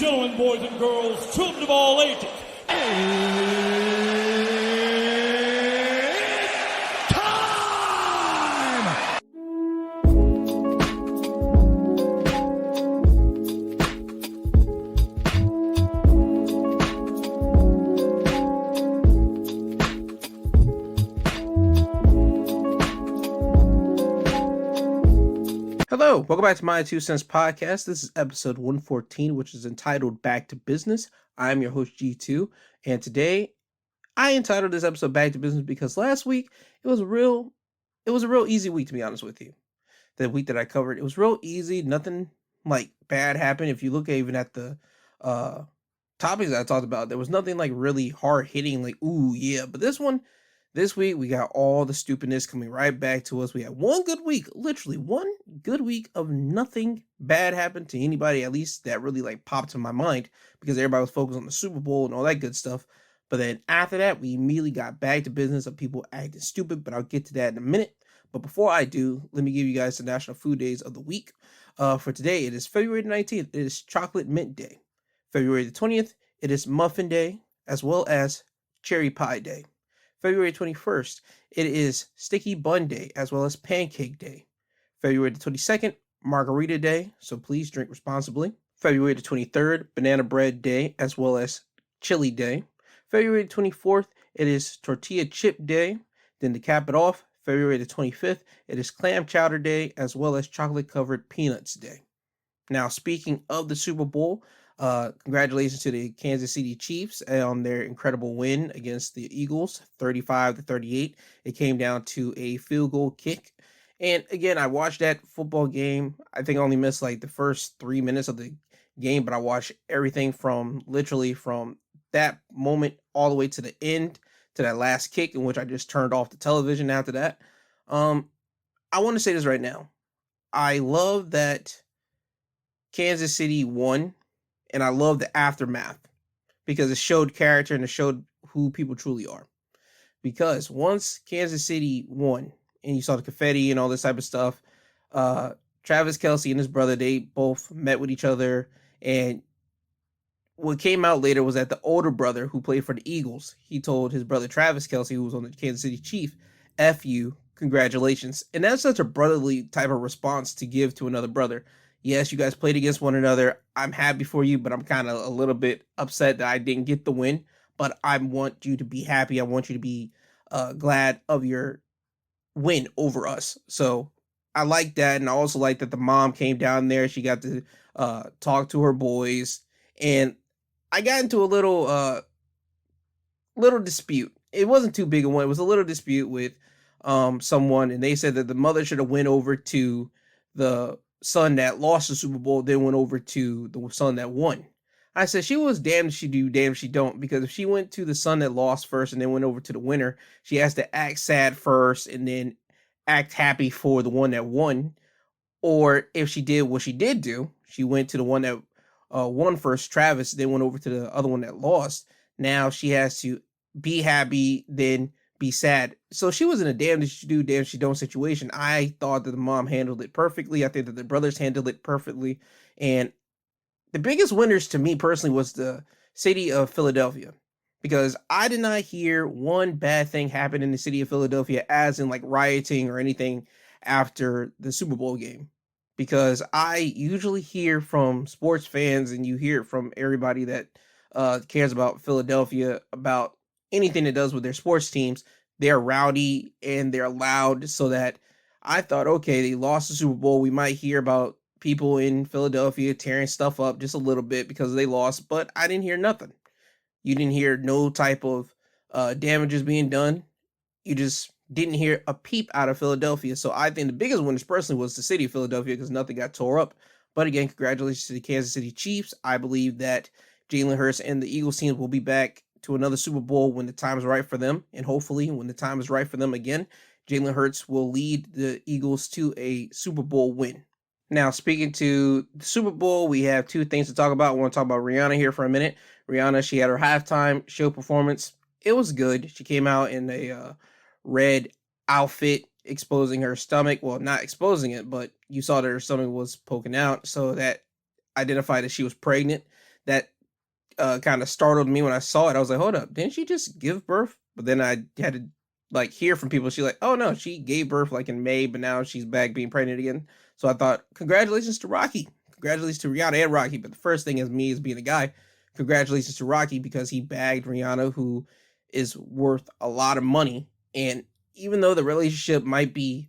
gentlemen, boys and girls, children of all ages. Hello, welcome back to My2Cents Podcast. This is episode 114, which is entitled Back to Business. I'm your host, G2, and today I entitled this episode Back to Business because last week it was a real easy week, to be honest with you. The week that I covered, it was real easy. Nothing like bad happened. If you look even at the topics that I talked about, there was nothing like really hard hitting, like, ooh, yeah. But this week, we got all the stupidness coming right back to us. We had one good week, literally one good week of nothing bad happened to anybody, at least that really like popped in my mind, because everybody was focused on the Super Bowl and all that good stuff. But then after that, we immediately got back to business of people acting stupid, but I'll get to that in a minute. But before I do, let me give you guys the National Food Days of the week. For today, it is February 19th. It is Chocolate Mint Day. February the 20th, it is Muffin Day, as well as Cherry Pie Day. February 21st, it is Sticky Bun Day, as well as Pancake Day. February the 22nd, Margarita Day, so please drink responsibly. February the 23rd, Banana Bread Day, as well as Chili Day. February the 24th, it is Tortilla Chip Day. Then to cap it off, February the 25th, it is Clam Chowder Day, as well as Chocolate Covered Peanuts Day. Now, speaking of the Super Bowl, congratulations to the Kansas City Chiefs on their incredible win against the Eagles, 35-38. It came down to a field goal kick. And again, I watched that football game. I think I only missed like the first 3 minutes of the game, but I watched everything from that moment all the way to the end, to that last kick, in which I just turned off the television after that. I want to say this right now. I love that Kansas City won. And I love the aftermath because it showed character and it showed who people truly are. Because once Kansas City won and you saw the confetti and all this type of stuff, Travis Kelce and his brother, they both met with each other. And what came out later was that the older brother who played for the Eagles, he told his brother Travis Kelce, who was on the Kansas City Chief, F you, congratulations. And that's such a brotherly type of response to give to another brother. Yes, you guys played against one another. I'm happy for you, but I'm kind of a little bit upset that I didn't get the win. But I want you to be happy. I want you to be glad of your win over us. So I like that. And I also like that the mom came down there. She got to talk to her boys. And I got into a little dispute. It wasn't too big a one. It was a little dispute with someone. And they said that the mother should have went over to the son that lost the Super Bowl, then went over to the son that won. I said she was damned if she do, damned if she don't, because if she went to the son that lost first and then went over to the winner, she has to act sad first and then act happy for the one that won. Or if she did what she did do, she went to the one that won first, Travis, then went over to the other one that lost. Now she has to be happy, then be sad. So she was in a damned if she do, damned if she don't situation. I thought that the mom handled it perfectly. I think that the brothers handled it perfectly. And the biggest winners to me personally was the city of Philadelphia, because I did not hear one bad thing happen in the city of Philadelphia, as in like rioting or anything after the Super Bowl game. Because I usually hear from sports fans, and you hear it from everybody that cares about Philadelphia, about anything that does with their sports teams, they're rowdy and they're loud. So that I thought, okay, they lost the Super Bowl. We might hear about people in Philadelphia tearing stuff up just a little bit because they lost, but I didn't hear nothing. You didn't hear no type of damages being done. You just didn't hear a peep out of Philadelphia. So I think the biggest winners personally was the city of Philadelphia, because nothing got tore up. But again, congratulations to the Kansas City Chiefs. I believe that Jalen Hurts and the Eagles teams will be back to another Super Bowl when the time is right for them. And hopefully when the time is right for them again, Jalen Hurts will lead the Eagles to a Super Bowl win. Now, speaking to the Super Bowl, we have two things to talk about. I want to talk about Rihanna here for a minute. Rihanna, she had her halftime show performance. It was good. She came out in a red outfit, exposing her stomach. Well, not exposing it, but you saw that her stomach was poking out, so that identified that she was pregnant. that kind of startled me when I saw it. I was like, hold up, didn't she just give birth? But then I had to like hear from people. She's like, oh no, she gave birth like in May, but now she's back being pregnant again. So I thought, congratulations to Rocky. Congratulations to Rihanna and Rocky. But the first thing as me as being a guy, congratulations to Rocky because he bagged Rihanna, who is worth a lot of money. And even though the relationship might be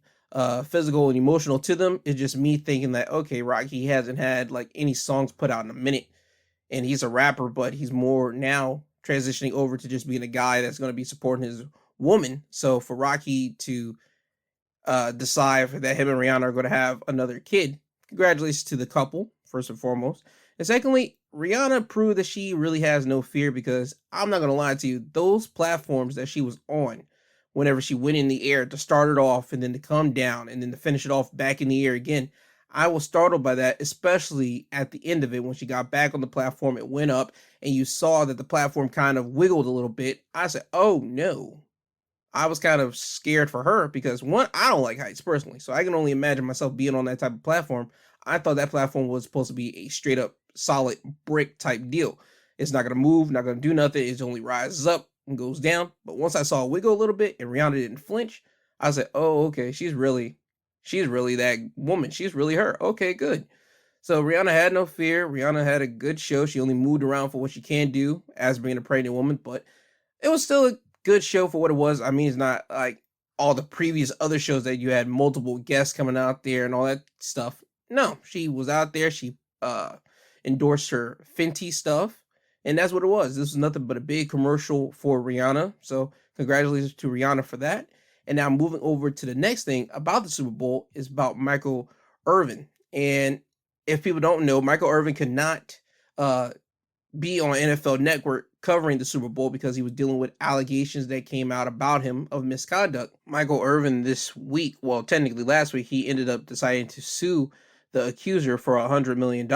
physical and emotional to them, it's just me thinking that, okay, Rocky hasn't had like any songs put out in a minute, and he's a rapper, but he's more now transitioning over to just being a guy that's going to be supporting his woman. So for Rocky to decide that him and Rihanna are going to have another kid, congratulations to the couple, first and foremost. And secondly, Rihanna proved that she really has no fear, because I'm not going to lie to you, those platforms that she was on, whenever she went in the air to start it off and then to come down and then to finish it off back in the air again, I was startled by that, especially at the end of it when she got back on the platform. It went up and you saw that the platform kind of wiggled a little bit. I said, oh no. I was kind of scared for her because, one, I don't like heights personally, so I can only imagine myself being on that type of platform. I thought that platform was supposed to be a straight up solid brick type deal. It's not going to move, not going to do nothing. It only rises up and goes down. But once I saw it wiggle a little bit and Rihanna didn't flinch, I said, oh, okay, she's really that woman. She's really her. Okay, good. So Rihanna had no fear. Rihanna had a good show. She only moved around for what she can do as being a pregnant woman, but it was still a good show for what it was. I mean, it's not like all the previous other shows that you had multiple guests coming out there and all that stuff. No, she was out there. She endorsed her Fenty stuff, and that's what it was. This was nothing but a big commercial for Rihanna. So congratulations to Rihanna for that. And now moving over to the next thing about the Super Bowl is about Michael Irvin. And if people don't know, Michael Irvin could not be on NFL Network covering the Super Bowl because he was dealing with allegations that came out about him of misconduct. Michael Irvin this week, well, technically last week, he ended up deciding to sue the accuser for $100 million.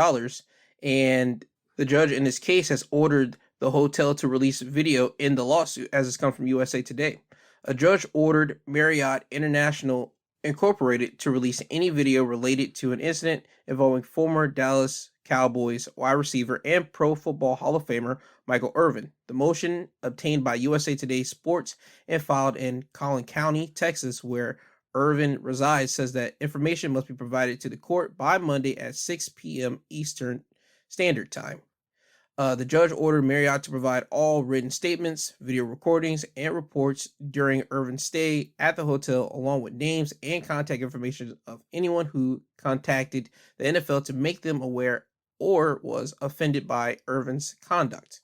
And the judge in this case has ordered the hotel to release video in the lawsuit, as it's come from USA Today. A judge ordered Marriott International Incorporated to release any video related to an incident involving former Dallas Cowboys wide receiver and Pro Football Hall of Famer Michael Irvin. The motion, obtained by USA Today Sports and filed in Collin County, Texas, where Irvin resides, says that information must be provided to the court by Monday at 6 p.m. Eastern Standard Time. The judge ordered Marriott to provide all written statements, video recordings, and reports during Irvin's stay at the hotel, along with names and contact information of anyone who contacted the NFL to make them aware or was offended by Irvin's conduct.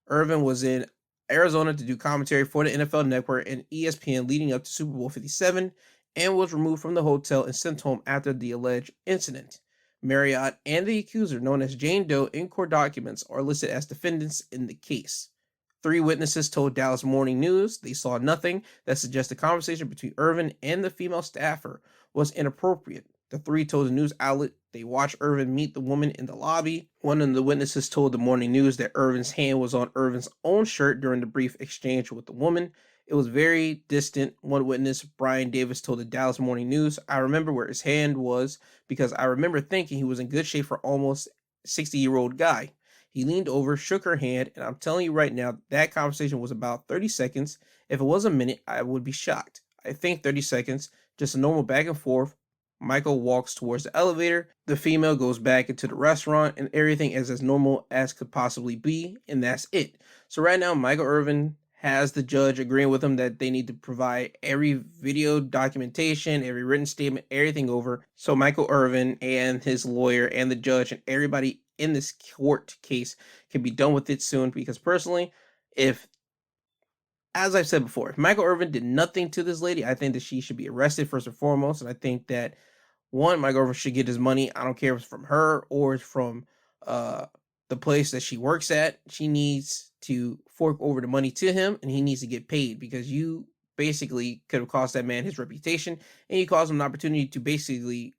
Irvin was in Arizona to do commentary for the NFL Network and ESPN leading up to Super Bowl 57 and was removed from the hotel and sent home after the alleged incident. Marriott and the accuser, known as Jane Doe, in court documents are listed as defendants in the case. 3 witnesses told Dallas Morning News they saw nothing that suggests the conversation between Irvin and the female staffer was inappropriate. The 3 told the news outlet they watched Irvin meet the woman in the lobby. One of the witnesses told the Morning News that Irvin's hand was on Irvin's own shirt during the brief exchange with the woman. It was very distant. One witness, Brian Davis, told the Dallas Morning News, I remember where his hand was because I remember thinking he was in good shape for almost 60-year-old guy. He leaned over, shook her hand, and I'm telling you right now, that conversation was about 30 seconds. If it was a minute, I would be shocked. I think 30 seconds, just a normal back and forth. Michael walks towards the elevator. The female goes back into the restaurant, and everything is as normal as could possibly be, and that's it. So right now, Michael Irvin has the judge agreeing with him that they need to provide every video documentation, every written statement, everything over. So Michael Irvin and his lawyer and the judge and everybody in this court case can be done with it soon. Because personally, as I've said before, if Michael Irvin did nothing to this lady, I think that she should be arrested first and foremost. And I think that, one, Michael Irvin should get his money. I don't care if it's from her or it's from the place that she works at. She needs to fork over the money to him, and he needs to get paid, because you basically could have cost that man his reputation, and you caused him an opportunity to basically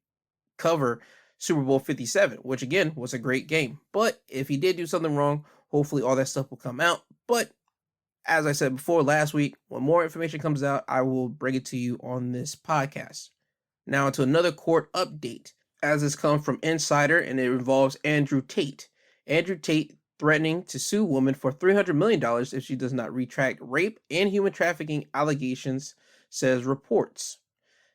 cover Super Bowl 57, which again was a great game. But if he did do something wrong, hopefully all that stuff will come out. But as I said before last week, when more information comes out, I will bring it to you on this podcast. Now to another court update, as this comes from Insider, and it involves Andrew Tate. Andrew Tate threatening to sue woman for $300 million if she does not retract rape and human trafficking allegations, says reports.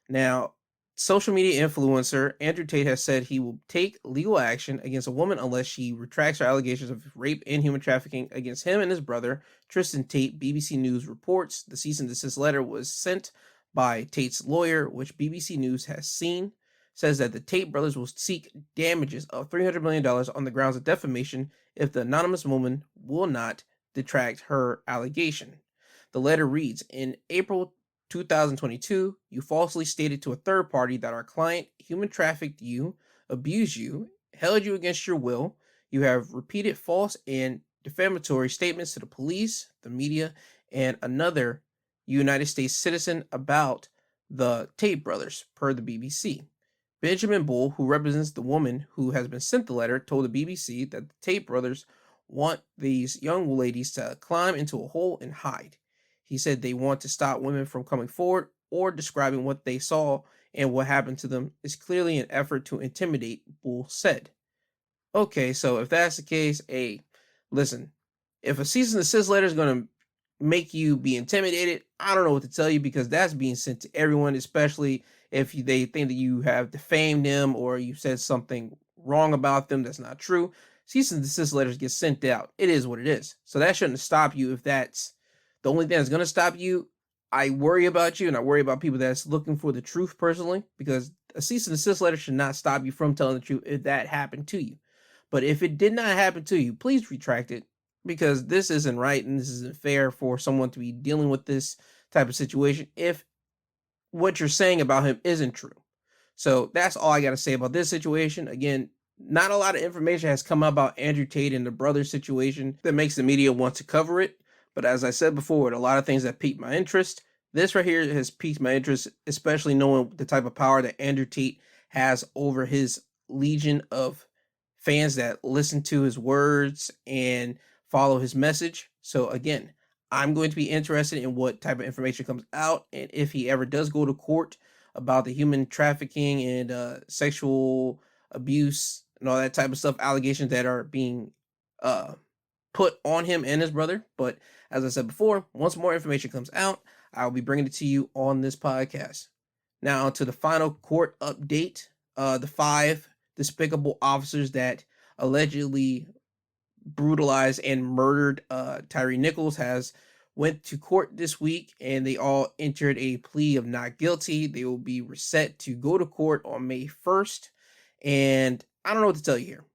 Now, social media influencer Andrew Tate has said he will take legal action against a woman unless she retracts her allegations of rape and human trafficking against him and his brother, Tristan Tate. BBC News reports the cease and desist letter was sent by Tate's lawyer, which BBC News has seen. Says that the Tate brothers will seek damages of $300 million on the grounds of defamation if the anonymous woman will not detract her allegation. The letter reads, in April 2022, you falsely stated to a third party that our client human trafficked you, abused you, held you against your will. You have repeated false and defamatory statements to the police, the media, and another United States citizen about the Tate brothers, per the BBC. Benjamin Bull, who represents the woman who has been sent the letter, told the BBC that the Tate brothers want these young ladies to climb into a hole and hide. He said they want to stop women from coming forward or describing what they saw and what happened to them is clearly an effort to intimidate, Bull said. Okay, so if that's the case, hey, listen, if a cease and desist letter is going to make you be intimidated, I don't know what to tell you, because that's being sent to everyone, especially if they think that you have defamed them or you said something wrong about them that's not true. Cease and desist letters get sent out. It is what it is. So that shouldn't stop you. If that's the only thing that's going to stop you, I worry about you, and I worry about people that's looking for the truth personally, because a cease and desist letter should not stop you from telling the truth if that happened to you. But if it did not happen to you, please retract it, because this isn't right and this isn't fair for someone to be dealing with this type of situation if what you're saying about him isn't true. So that's all I got to say about this situation. Again, not a lot of information has come out about Andrew Tate and the brother situation that makes the media want to cover it. But as I said before, a lot of things that piqued my interest. This right here has piqued my interest, especially knowing the type of power that Andrew Tate has over his legion of fans that listen to his words and follow his message. So again, I'm going to be interested in what type of information comes out, and if he ever does go to court about the human trafficking and sexual abuse and all that type of stuff, allegations that are being put on him and his brother. But as I said before, once more information comes out, I'll be bringing it to you on this podcast. Now to the final court update. The 5 despicable officers that allegedly brutalized and murdered Tyree Nichols has went to court this week, and they all entered a plea of not guilty. They will be set to go to court on May 1st, and I don't know what to tell you here.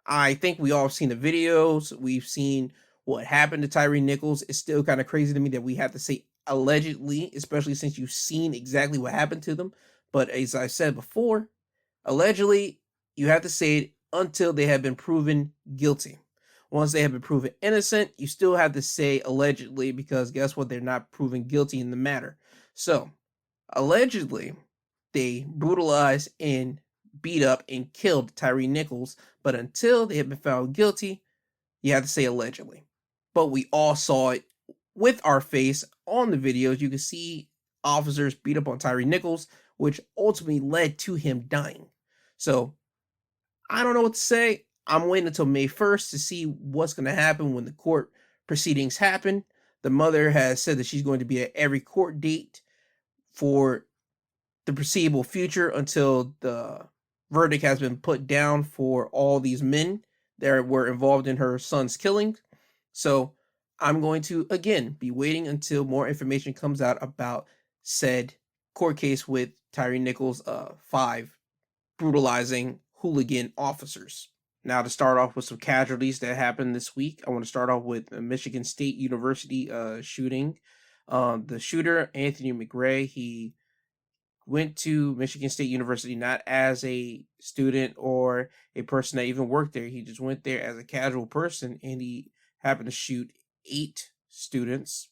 I think we all have seen the videos. We've seen what happened to Tyree Nichols. It's still kind of crazy to me that we have to say allegedly, especially since you've seen exactly what happened to them. But as I said before, allegedly, you have to say it until they have been proven guilty. Once they have been proven innocent, you still have to say allegedly, because guess what? They're not proven guilty in the matter. So, allegedly, they brutalized and beat up and killed Tyree Nichols, but until they have been found guilty, you have to say allegedly. But we all saw it with our face on the videos. You can see officers beat up on Tyree Nichols, which ultimately led to him dying. So, I don't know what to say. I'm waiting until May 1st to see what's going to happen when the court proceedings happen. The mother has said that she's going to be at every court date for the foreseeable future until the verdict has been put down for all these men that were involved in her son's killing. So I'm going to, again, be waiting until more information comes out about said court case with Tyree Nichols' 5 brutalizing hooligan officers. Now, to start off with some casualties that happened this week, I want to start off with the Michigan State University shooting. The shooter, Anthony McRae, he went to Michigan State University not as a student or a person that even worked there. He just went there as a casual person, and he happened to shoot 8 students.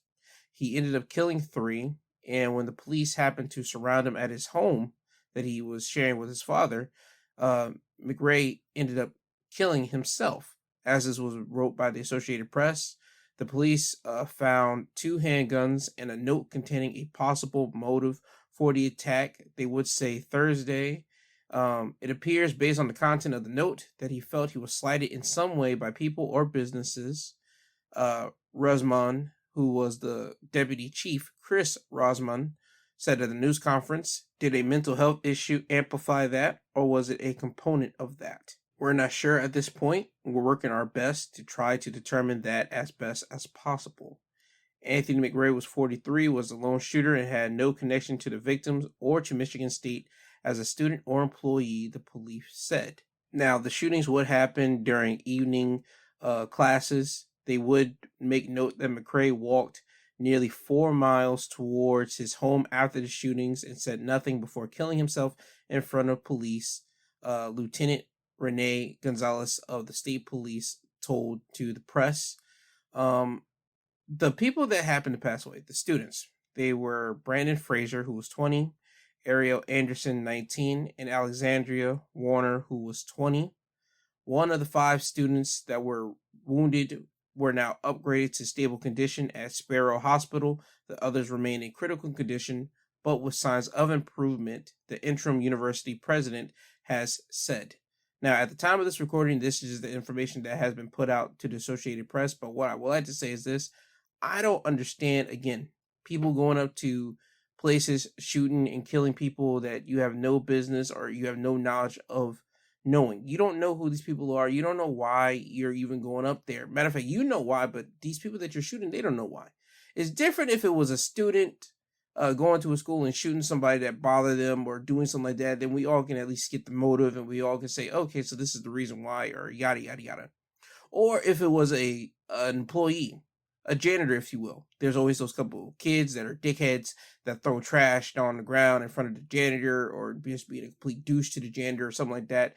He ended up killing 3, and when the police happened to surround him at his home that he was sharing with his father, McRae ended up killing himself. As this was wrote by the Associated Press, the police found 2 handguns and a note containing a possible motive for the attack. They would say Thursday, It appears, based on the content of the note, that he felt he was slighted in some way by people or businesses. Rosman, who was the deputy chief, Chris Rosman, said at the news conference, did a mental health issue amplify that, or was it a component of that? We're not sure at this point. We're working our best to try to determine that as best as possible. Anthony McRae was 43, was a lone shooter, and had no connection to the victims or to Michigan State as a student or employee, the police said. Now, the shootings would happen during evening classes. They would make note that McRae walked nearly 4 miles towards his home after the shootings and said nothing before killing himself in front of police. Lieutenant Renee Gonzalez of the state police told to the press. The people that happened to pass away, the students, they were Brandon Fraser, who was 20, Ariel Anderson, 19, and Alexandria Warner, who was 20. One of the 5 students that were wounded were now upgraded to stable condition at Sparrow Hospital. The others remain in critical condition, but with signs of improvement, the interim university president has said. Now, at the time of this recording, this is the information that has been put out to the Associated Press, but what I would like to say is this. I don't understand, again, people going up to places, shooting and killing people that you have no business or you have no knowledge of knowing. You don't know who these people are. You don't know why you're even going up there. Matter of fact, you know why, but these people that you're shooting, they don't know why. It's different if it was a student going to a school and shooting somebody that bothered them or doing something like that. Then we all can at least get the motive and we all can say, okay, so this is the reason why, or yada, yada, yada. Or if it was an employee, a janitor, if you will. There's always those couple of kids that are dickheads that throw trash down on the ground in front of the janitor or just being a complete douche to the janitor or something like that.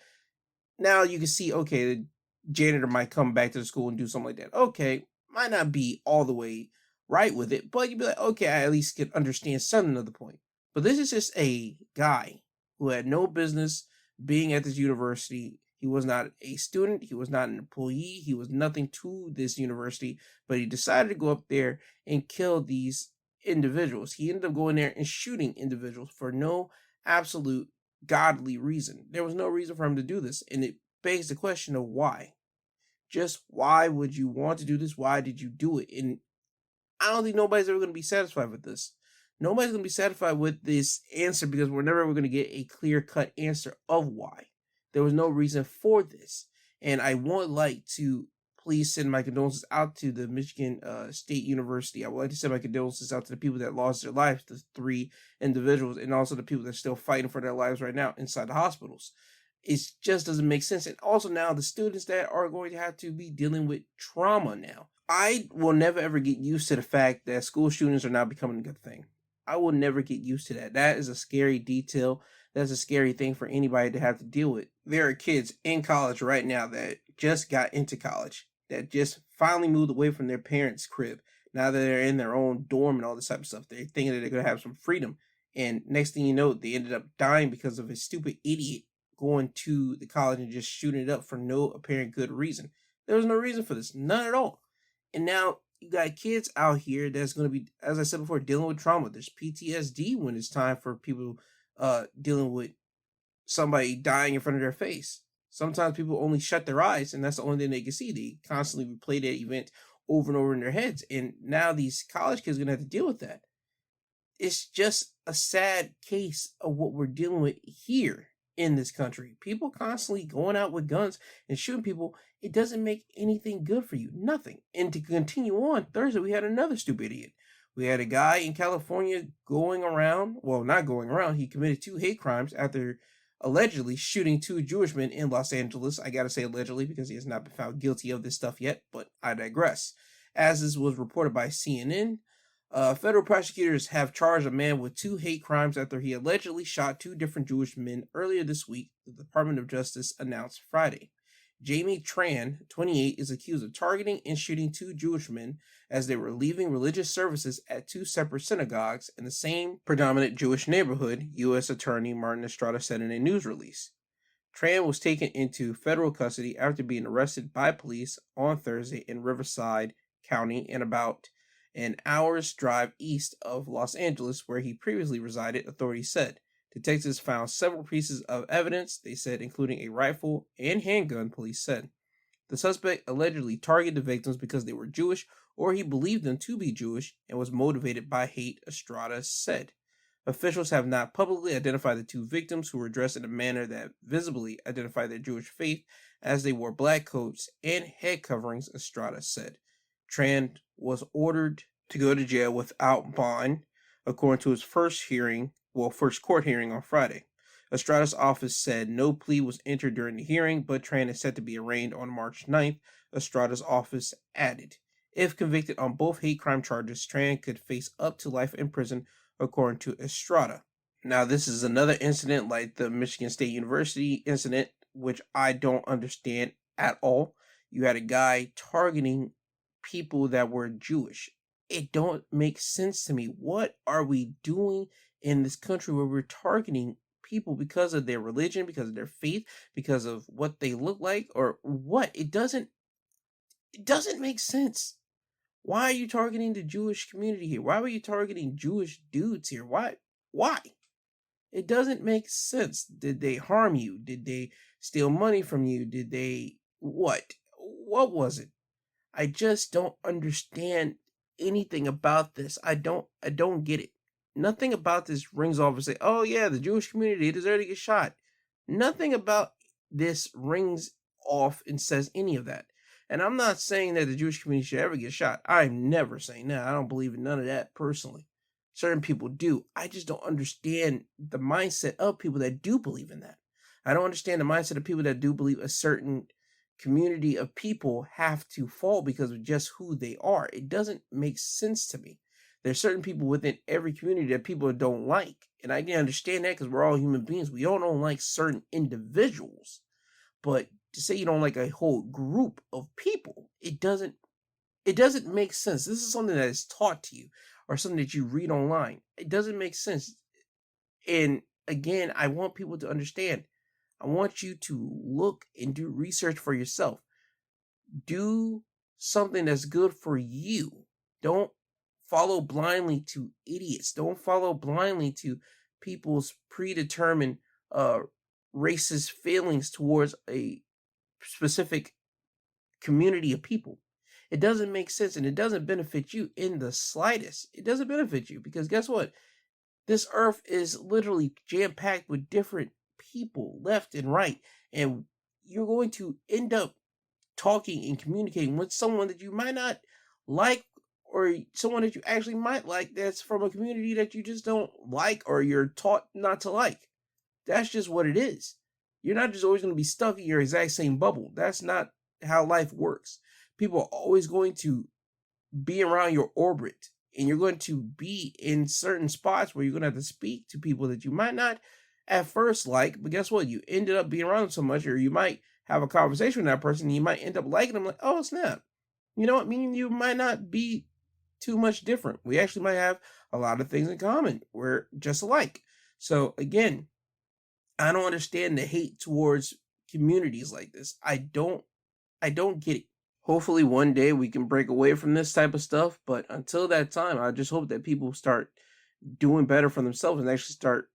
Now you can see, okay, the janitor might come back to the school and do something like that. Okay, might not be all the way right with it, but you'd be like, okay, I at least can understand something of the point. But this is just a guy who had no business being at this university. He was not a student. He was not an employee. He was nothing to this university, but he decided to go up there and kill these individuals. He ended up going there and shooting individuals for no absolute godly reason. There was no reason for him to do this, and it begs the question of why. Just why would you want to do this? Why did you do it? And I don't think nobody's ever going to be satisfied with this. Nobody's going to be satisfied with this answer because we're never ever going to get a clear-cut answer of why. There was no reason for this. And I would like to please send my condolences out to the Michigan State University. I would like to send my condolences out to the people that lost their lives, the 3 individuals, and also the people that are still fighting for their lives right now inside the hospitals. It just doesn't make sense. And also now the students that are going to have to be dealing with trauma now. I will never ever get used to the fact that school shootings are now becoming a good thing. I will never get used to that. That is a scary detail. That's a scary thing for anybody to have to deal with. There are kids in college right now that just got into college, that just finally moved away from their parents' crib. Now that they're in their own dorm and all this type of stuff, they're thinking that they're going to have some freedom. And next thing you know, they ended up dying because of a stupid idiot going to the college and just shooting it up for no apparent good reason. There was no reason for this, none at all. And now you got kids out here that's going to be, as I said before, dealing with trauma. There's PTSD when it's time for people dealing with somebody dying in front of their face. Sometimes people only shut their eyes and that's the only thing they can see. They constantly replay that event over and over in their heads. And now these college kids are going to have to deal with that. It's just a sad case of what we're dealing with here in this country. People constantly going out with guns and shooting people. It doesn't make anything good for you. Nothing. And to continue on, Thursday we had another stupid idiot. We had a guy in California going around, well, not going around, he committed 2 hate crimes after allegedly shooting 2 Jewish men in Los Angeles. I gotta say allegedly because he has not been found guilty of this stuff yet, but I digress. As this was reported by CNN, federal prosecutors have charged a man with 2 hate crimes after he allegedly shot 2 different Jewish men earlier this week, the Department of Justice announced Friday. Jamie Tran, 28, is accused of targeting and shooting 2 Jewish men as they were leaving religious services at 2 separate synagogues in the same predominant Jewish neighborhood, U.S. Attorney Martin Estrada said in a news release. Tran was taken into federal custody after being arrested by police on Thursday in Riverside County and about an hour's drive east of Los Angeles, where he previously resided, authorities said. Detectives found several pieces of evidence, they said, including a rifle and handgun, police said. The suspect allegedly targeted the victims because they were Jewish or he believed them to be Jewish and was motivated by hate, Estrada said. Officials have not publicly identified the two victims, who were dressed in a manner that visibly identified their Jewish faith, as they wore black coats and head coverings, Estrada said. Tran was ordered to go to jail without bond, according to his first court hearing on Friday. Estrada's office said no plea was entered during the hearing, but Tran is set to be arraigned on March 9th, Estrada's office added. If convicted on both hate crime charges, Tran could face up to life in prison, according to Estrada. Now, this is another incident like the Michigan State University incident, which I don't understand at all. You had a guy targeting people that were Jewish. It don't make sense to me. What are we doing in this country where we're targeting people because of their religion, because of their faith, because of what they look like, or what? It doesn't make sense. Why are you targeting the Jewish community here? Why were you targeting Jewish dudes here? Why? It doesn't make sense. Did they harm you? Did they steal money from you? Did they what? What was it? I just don't understand anything about this. I don't get it. Nothing about this rings off and say, oh yeah, the Jewish community, they deserve to get shot. Nothing about this rings off and says any of that. And I'm not saying that the Jewish community should ever get shot. I'm never saying that. I don't believe in none of that personally. Certain people do. I just don't understand the mindset of people that do believe in that. I don't understand the mindset of people that do believe a certain community of people have to fall because of just who they are. It doesn't make sense to me. There's certain people within every community that people don't like. And I can understand that because we're all human beings. We all don't like certain individuals. But to say you don't like a whole group of people, it doesn't make sense. This is something that is taught to you or something that you read online. It doesn't make sense. And again, I want people to understand. I want you to look and do research for yourself. Do something that's good for you. Don't follow blindly to idiots. Don't follow blindly to people's predetermined racist feelings towards a specific community of people. It doesn't make sense, and it doesn't benefit you in the slightest. It doesn't benefit you because guess what? This earth is literally jam-packed with different people left and right, and you're going to end up talking and communicating with someone that you might not like, or someone that you actually might like that's from a community that you just don't like or you're taught not to like. That's just what it is. You're not just always going to be stuck in your exact same bubble. That's not how life works. People are always going to be around your orbit, and you're going to be in certain spots where you're going to have to speak to people that you might not at first like, but guess what? You ended up being around them so much, or you might have a conversation with that person, and you might end up liking them like, oh, snap. You know what? I mean, you might not be too much different. We actually might have a lot of things in common. We're just alike. So again, I don't understand the hate towards communities like this. I don't get it. Hopefully one day we can break away from this type of stuff, but until that time, I just hope that people start doing better for themselves and actually start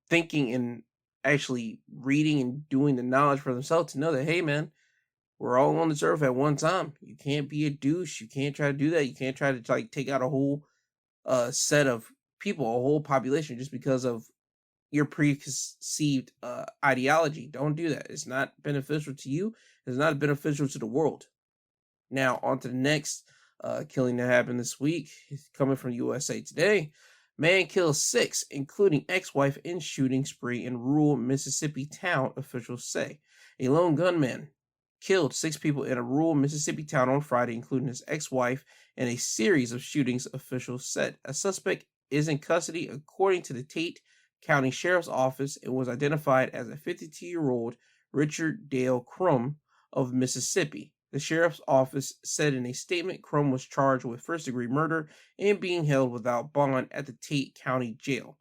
thinking and actually reading and doing the knowledge for themselves to know that, hey man, we're all on this earth at one time. You can't be a douche. You can't try to do that. You can't try to like take out a whole set of people, a whole population just because of your preconceived ideology. Don't do that. It's not beneficial to you. It's not beneficial to the world. Now, on to the next killing that happened this week. Coming from USA Today. Man kills 6, including ex-wife in shooting spree in rural Mississippi town, officials say. A lone gunman killed 6 people in a rural Mississippi town on Friday, including his ex-wife, in a series of shootings, officials said. A suspect is in custody, according to the Tate County Sheriff's Office, and was identified as a 52-year-old Richard Dale Crum of Mississippi. The sheriff's office said in a statement Crum was charged with first-degree murder and being held without bond at the Tate County Jail.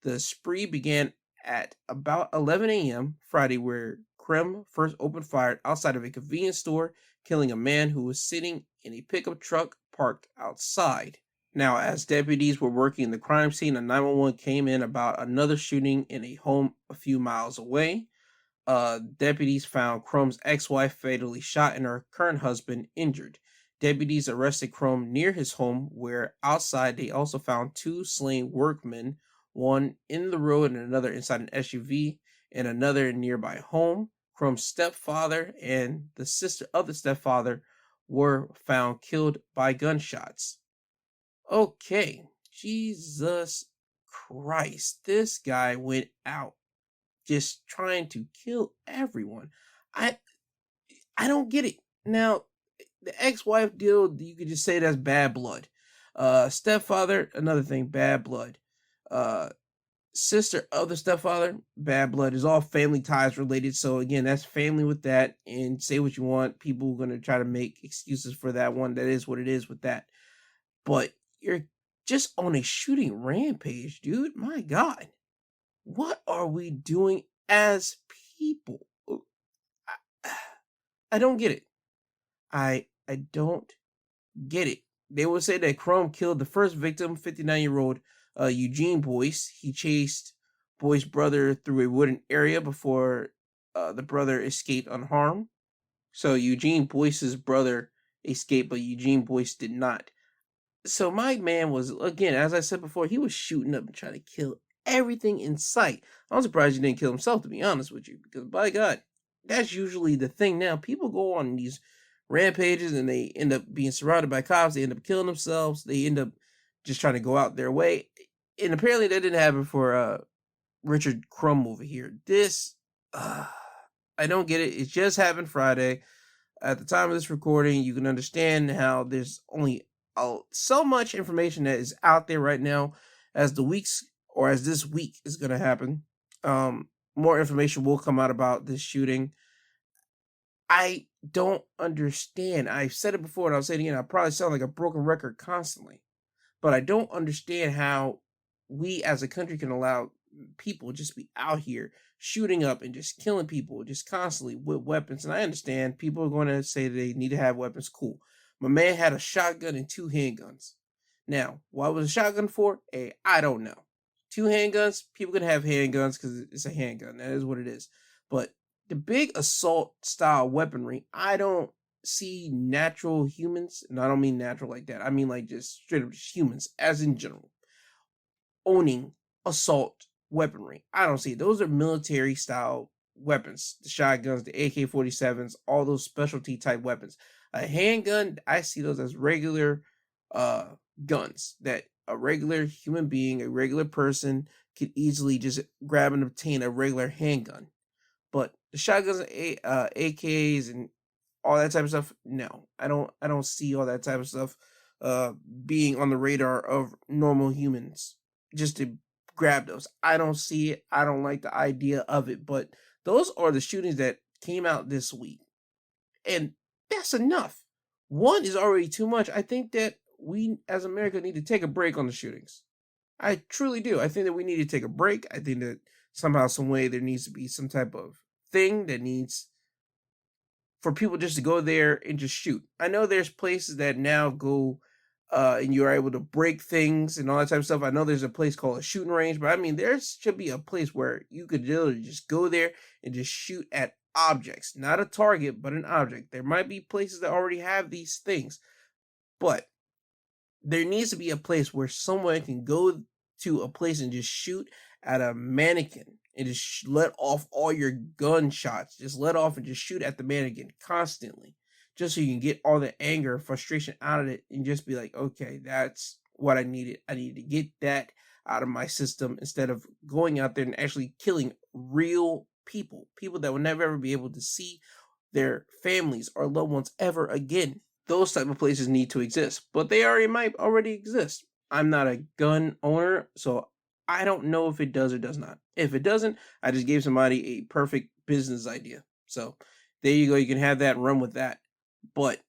The spree began at about 11 a.m. Friday, where Crum first opened fire outside of a convenience store, killing a man who was sitting in a pickup truck parked outside. Now, as deputies were working the crime scene, a 911 came in about another shooting in a home a few miles away. Deputies found Chrome's ex-wife fatally shot and her current husband injured. Deputies arrested Chrome near his home, where outside they also found two slain workmen, one in the road and another inside an SUV, and another in a nearby home. Chrome's stepfather and the sister of the stepfather were found killed by gunshots. Okay, Jesus Christ, this guy went out just trying to kill everyone. I I don't get it. Now, the ex-wife deal, you could just say that's bad blood. Stepfather, another thing, bad blood. Uh Sister of the stepfather, bad blood, is all family ties related. So again, that's family with that. And say what you want. People are gonna try to make excuses for that one. That is what it is with that. But you're just on a shooting rampage, dude. My God. What are we doing as people? I, I don't get it. I don't get it. They will say that Chrome killed the first victim, 59-year-old Eugene Boyce. He chased Boyce's brother through a wooden area before the brother escaped unharmed. So Eugene Boyce's brother escaped, but Eugene Boyce did not. So my man was, again, as I said before, he was shooting up and trying to kill everything in sight. I'm surprised he didn't kill himself, to be honest with you, because by God, that's usually the thing now. People go on these rampages and they end up being surrounded by cops. They end up killing themselves. They end up just trying to go out their way. And apparently that didn't happen for Richard Crumb over here. This, I don't get it. It just happened Friday. At the time of this recording, you can understand how there's only so much information that is out there right now. As the weeks, or as this week is going to happen, more information will come out about this shooting. I don't understand. I've said it before and I'll say it again. I probably sound like a broken record constantly, but I don't understand how we as a country can allow people just be out here shooting up and just killing people just constantly with weapons. And I understand people are going to say they need to have weapons. Cool. My man had a shotgun and two handguns. Now, what was a shotgun for? I don't know. Two handguns, people can have handguns because it's a handgun. That is what it is. But the big assault style weaponry, I don't see natural humans, and I don't mean natural like that. I mean like just straight up just humans, as in general, owning assault weaponry. I don't see it. Those are military style weapons. The shotguns, the AK-47s, all those specialty type weapons. A handgun, I see those as regular guns that a regular human being, a regular person could easily just grab and obtain a regular handgun. But the shotguns, AKs, and all that type of stuff, no, I don't see all that type of stuff being on the radar of normal humans just to grab those. I don't see it. I don't like the idea of it. But those are the shootings that came out this week, and that's enough. One is already too much. I think that we as America need to take a break on the shootings. I truly do. I think that we need to take a break. I think that somehow, some way, there needs to be some type of thing that needs for people just to go there and just shoot. I know there's places that now go and you're able to break things and all that type of stuff. I know there's a place called a shooting range, but I mean, there should be a place where you could literally just go there and just shoot at objects, not a target, but an object. There might be places that already have these things, but there needs to be a place where someone can go to a place and just shoot at a mannequin and just let off all your gunshots. Just let off and just shoot at the mannequin constantly, just so you can get all the anger and frustration out of it and just be like, okay, that's what I needed. I needed to get that out of my system instead of going out there and actually killing real people, people that will never ever be able to see their families or loved ones ever again. Those type of places need to exist, but they might already exist. I'm not a gun owner, so I don't know if it does or does not. If it doesn't, I just gave somebody a perfect business idea. So there you go. You can have that and run with that. But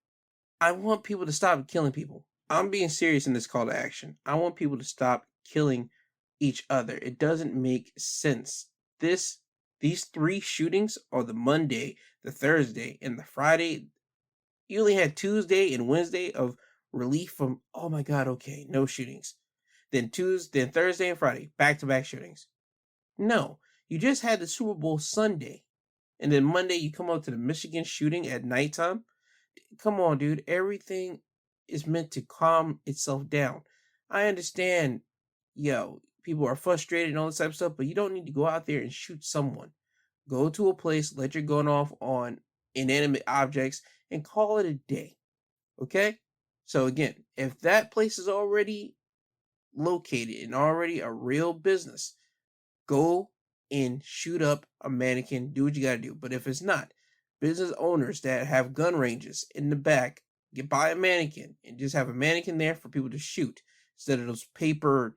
I want people to stop killing people. I'm being serious in this call to action. I want people to stop killing each other. It doesn't make sense. These three shootings are the Monday, the Thursday, and the Friday. You only had Tuesday and Wednesday of relief from, oh my God, okay, no shootings. Then Thursday and Friday, back-to-back shootings. No, you just had the Super Bowl Sunday. And then Monday you come up to the Michigan shooting at nighttime. Come on, dude. Everything is meant to calm itself down. I understand, people are frustrated and all this type of stuff, but you don't need to go out there and shoot someone. Go to a place, let your gun off on inanimate objects, and call it a day. Okay? So again, if that place is already located and already a real business, go and shoot up a mannequin, do what you gotta do. But if it's not, business owners that have gun ranges in the back, buy a mannequin and just have a mannequin there for people to shoot instead of those paper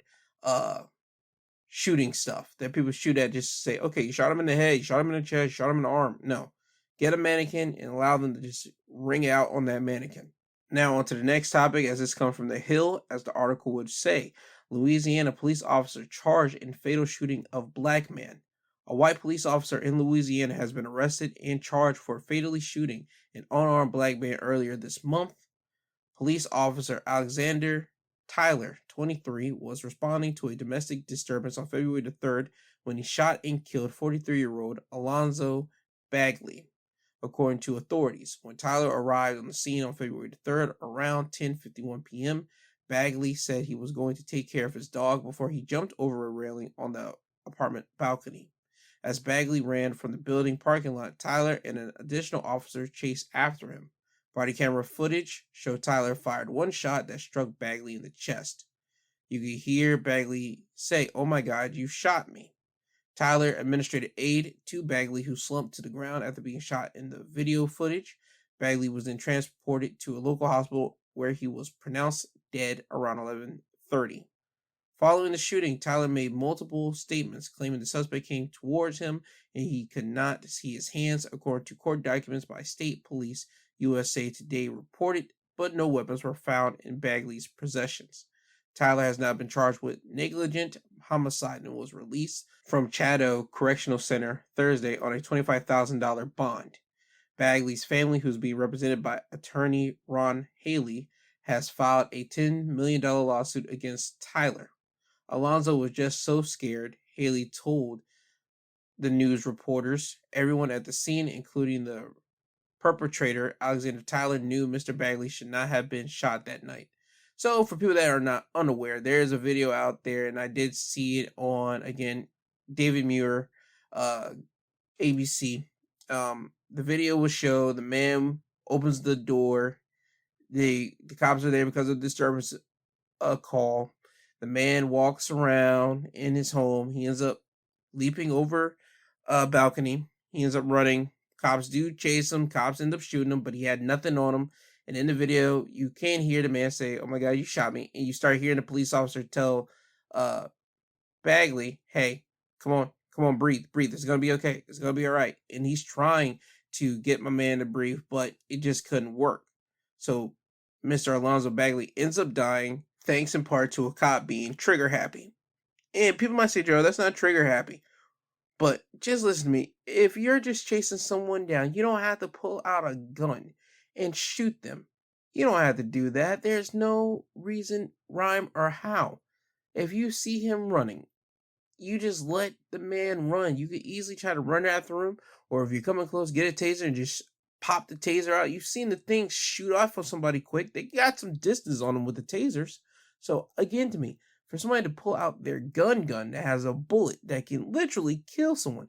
shooting stuff that people shoot at just to say, okay, you shot him in the head, you shot him in the chest, you shot him in the arm. No. Get a mannequin and allow them to just ring out on that mannequin. Now on to the next topic, as this comes from The Hill, as the article would say. Louisiana police officer charged in fatal shooting of black man. A white police officer in Louisiana has been arrested and charged for fatally shooting an unarmed black man earlier this month. Police officer Alexander Tyler, 23, was responding to a domestic disturbance on February the 3rd when he shot and killed 43-year-old Alonzo Bagley, according to authorities. When Tyler arrived on the scene on February the 3rd around 10:51 p.m., Bagley said he was going to take care of his dog before he jumped over a railing on the apartment balcony. As Bagley ran from the building parking lot, Tyler and an additional officer chased after him. Body camera footage showed Tyler fired one shot that struck Bagley in the chest. You could hear Bagley say, "Oh my God, you shot me." Tyler administered aid to Bagley, who slumped to the ground after being shot in the video footage. Bagley was then transported to a local hospital where he was pronounced dead around 11:30. Following the shooting, Tyler made multiple statements claiming the suspect came towards him and he could not see his hands, according to court documents by state police. USA Today reported, but no weapons were found in Bagley's possessions. Tyler has now been charged with negligent homicide and was released from Chado Correctional Center Thursday on a $25,000 bond. Bagley's family, who's being represented by attorney Ron Haley, has filed a $10 million lawsuit against Tyler. Alonzo was just so scared, Haley told the news reporters. Everyone at the scene, including the perpetrator, Alexander Tyler, knew Mr. Bagley should not have been shot that night. So for people that are not unaware, there is a video out there, and I did see it on, again, David Muir, ABC. The video will show the man opens the door. The cops are there because of disturbance call. The man walks around in his home. He ends up leaping over a balcony. He ends up running. Cops do chase him. Cops end up shooting him, but he had nothing on him. And in the video, you can hear the man say, "Oh my God, you shot me." And you start hearing the police officer tell Bagley, "Hey, come on, breathe. It's going to be okay. It's going to be all right." And he's trying to get my man to breathe, but it just couldn't work. So Mr. Alonzo Bagley ends up dying, thanks in part to a cop being trigger happy. And people might say, "Joe, that's not trigger happy." But just listen to me. If you're just chasing someone down, you don't have to pull out a gun and shoot them. You don't have to do that. There's no reason, rhyme, or how. If you see him running, you just let the man run. You could easily try to run after him, or if you're coming close, get a taser and just pop the taser out. You've seen the thing shoot off on somebody quick. They got some distance on them with the tasers. So again, to me, for somebody to pull out their gun that has a bullet that can literally kill someone,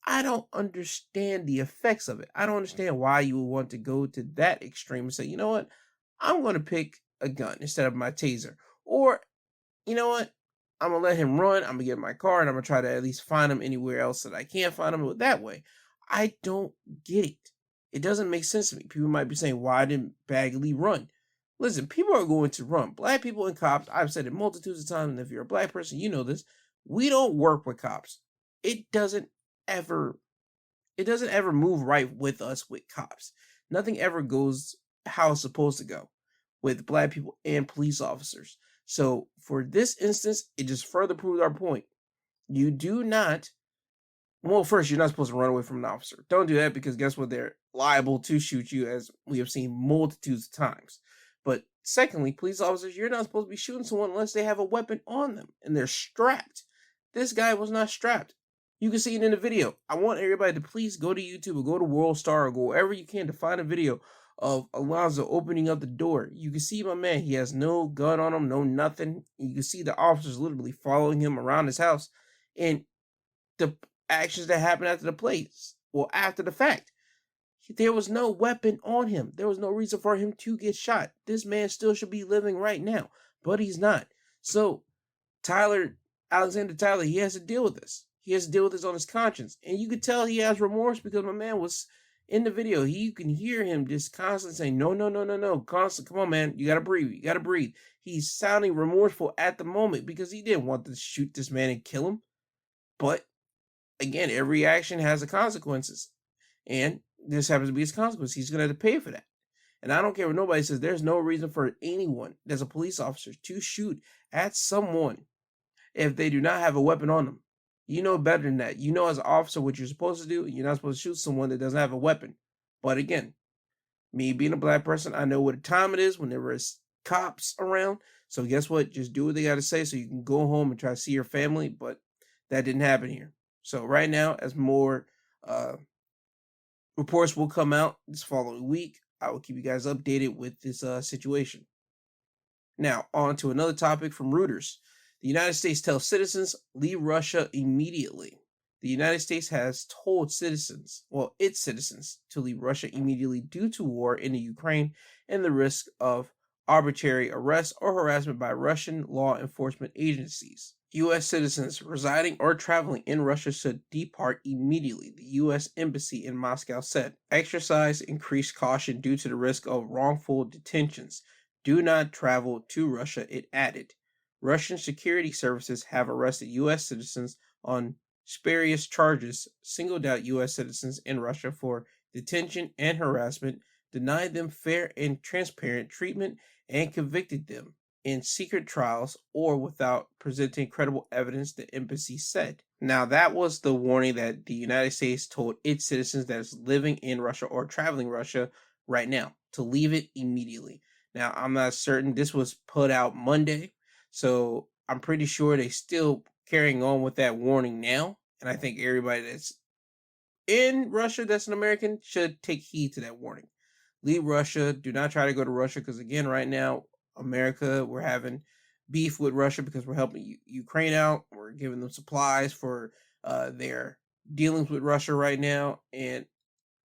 I don't understand the effects of it. I don't understand why you would want to go to that extreme and say, "You know what, I'm going to pick a gun instead of my taser." Or, you know what, I'm going to let him run. I'm going to get in my car and I'm going to try to at least find him anywhere else that I can't find him that way. I don't get it. It doesn't make sense to me. People might be saying, "Why didn't Bagley run?" Listen, people are going to run. Black people and cops, I've said it multitudes of times, and if you're a black person, you know this. We don't work with cops. It doesn't ever move right with us with cops. Nothing ever goes how it's supposed to go with black people and police officers. So for this instance, it just further proves our point. You do not, well, first, you're not supposed to run away from an officer. Don't do that, because guess what? They're liable to shoot you, as we have seen multitudes of times. But Secondly, police officers, you're not supposed to be shooting someone unless they have a weapon on them and they're strapped. This guy was not strapped. You can see it in the video. I want everybody to please go to YouTube or go to World Star or go wherever you can to find a video of Alonzo opening up the door. You can see my man, he has no gun on him, no nothing. You can see the officers literally following him around his house. And the actions that happened after the place, well, after the fact. There was no weapon on him. There was no reason for him to get shot. This man still should be living right now, but he's not. So Alexander Tyler, he has to deal with this. He has to deal with this on his conscience. And you could tell he has remorse because my man was in the video. You can hear him just constantly saying, no, no, no, no, no. Constant, come on, man. You got to breathe. You got to breathe. He's sounding remorseful at the moment because he didn't want to shoot this man and kill him. But again, every action has the consequences. And this happens to be his consequence. He's going to have to pay for that. And I don't care what nobody says. There's no reason for anyone that's a police officer to shoot at someone if they do not have a weapon on them. You know better than that. You know as an officer what you're supposed to do. You're not supposed to shoot someone that doesn't have a weapon. But again, me being a black person, I know what time it is when there is cops around. So guess what? Just do what they got to say so you can go home and try to see your family. But that didn't happen here. So right now, as more reports will come out this following week, I will keep you guys updated with this situation. Now, on to another topic from Reuters. The United States tells citizens, leave Russia immediately. The United States has told its citizens, to leave Russia immediately due to war in the Ukraine and the risk of arbitrary arrest or harassment by Russian law enforcement agencies. U.S. citizens residing or traveling in Russia should depart immediately, the U.S. Embassy in Moscow said. Exercise increased caution due to the risk of wrongful detentions. Do not travel to Russia, it added. Russian security services have arrested U.S. citizens on spurious charges, singled out U.S. citizens in Russia for detention and harassment, denied them fair and transparent treatment, and convicted them in secret trials or without presenting credible evidence, the embassy said. Now, that was the warning that the United States told its citizens that is living in Russia or traveling Russia right now, to leave it immediately. Now, I'm not certain. This was put out Monday, so I'm pretty sure they still carrying on with that warning now. And I think everybody that's in Russia that's an American should take heed to that warning. Leave Russia. Do not try to go to Russia because, again, right now, America, we're having beef with Russia because we're helping Ukraine out. We're giving them supplies for their dealings with Russia right now. And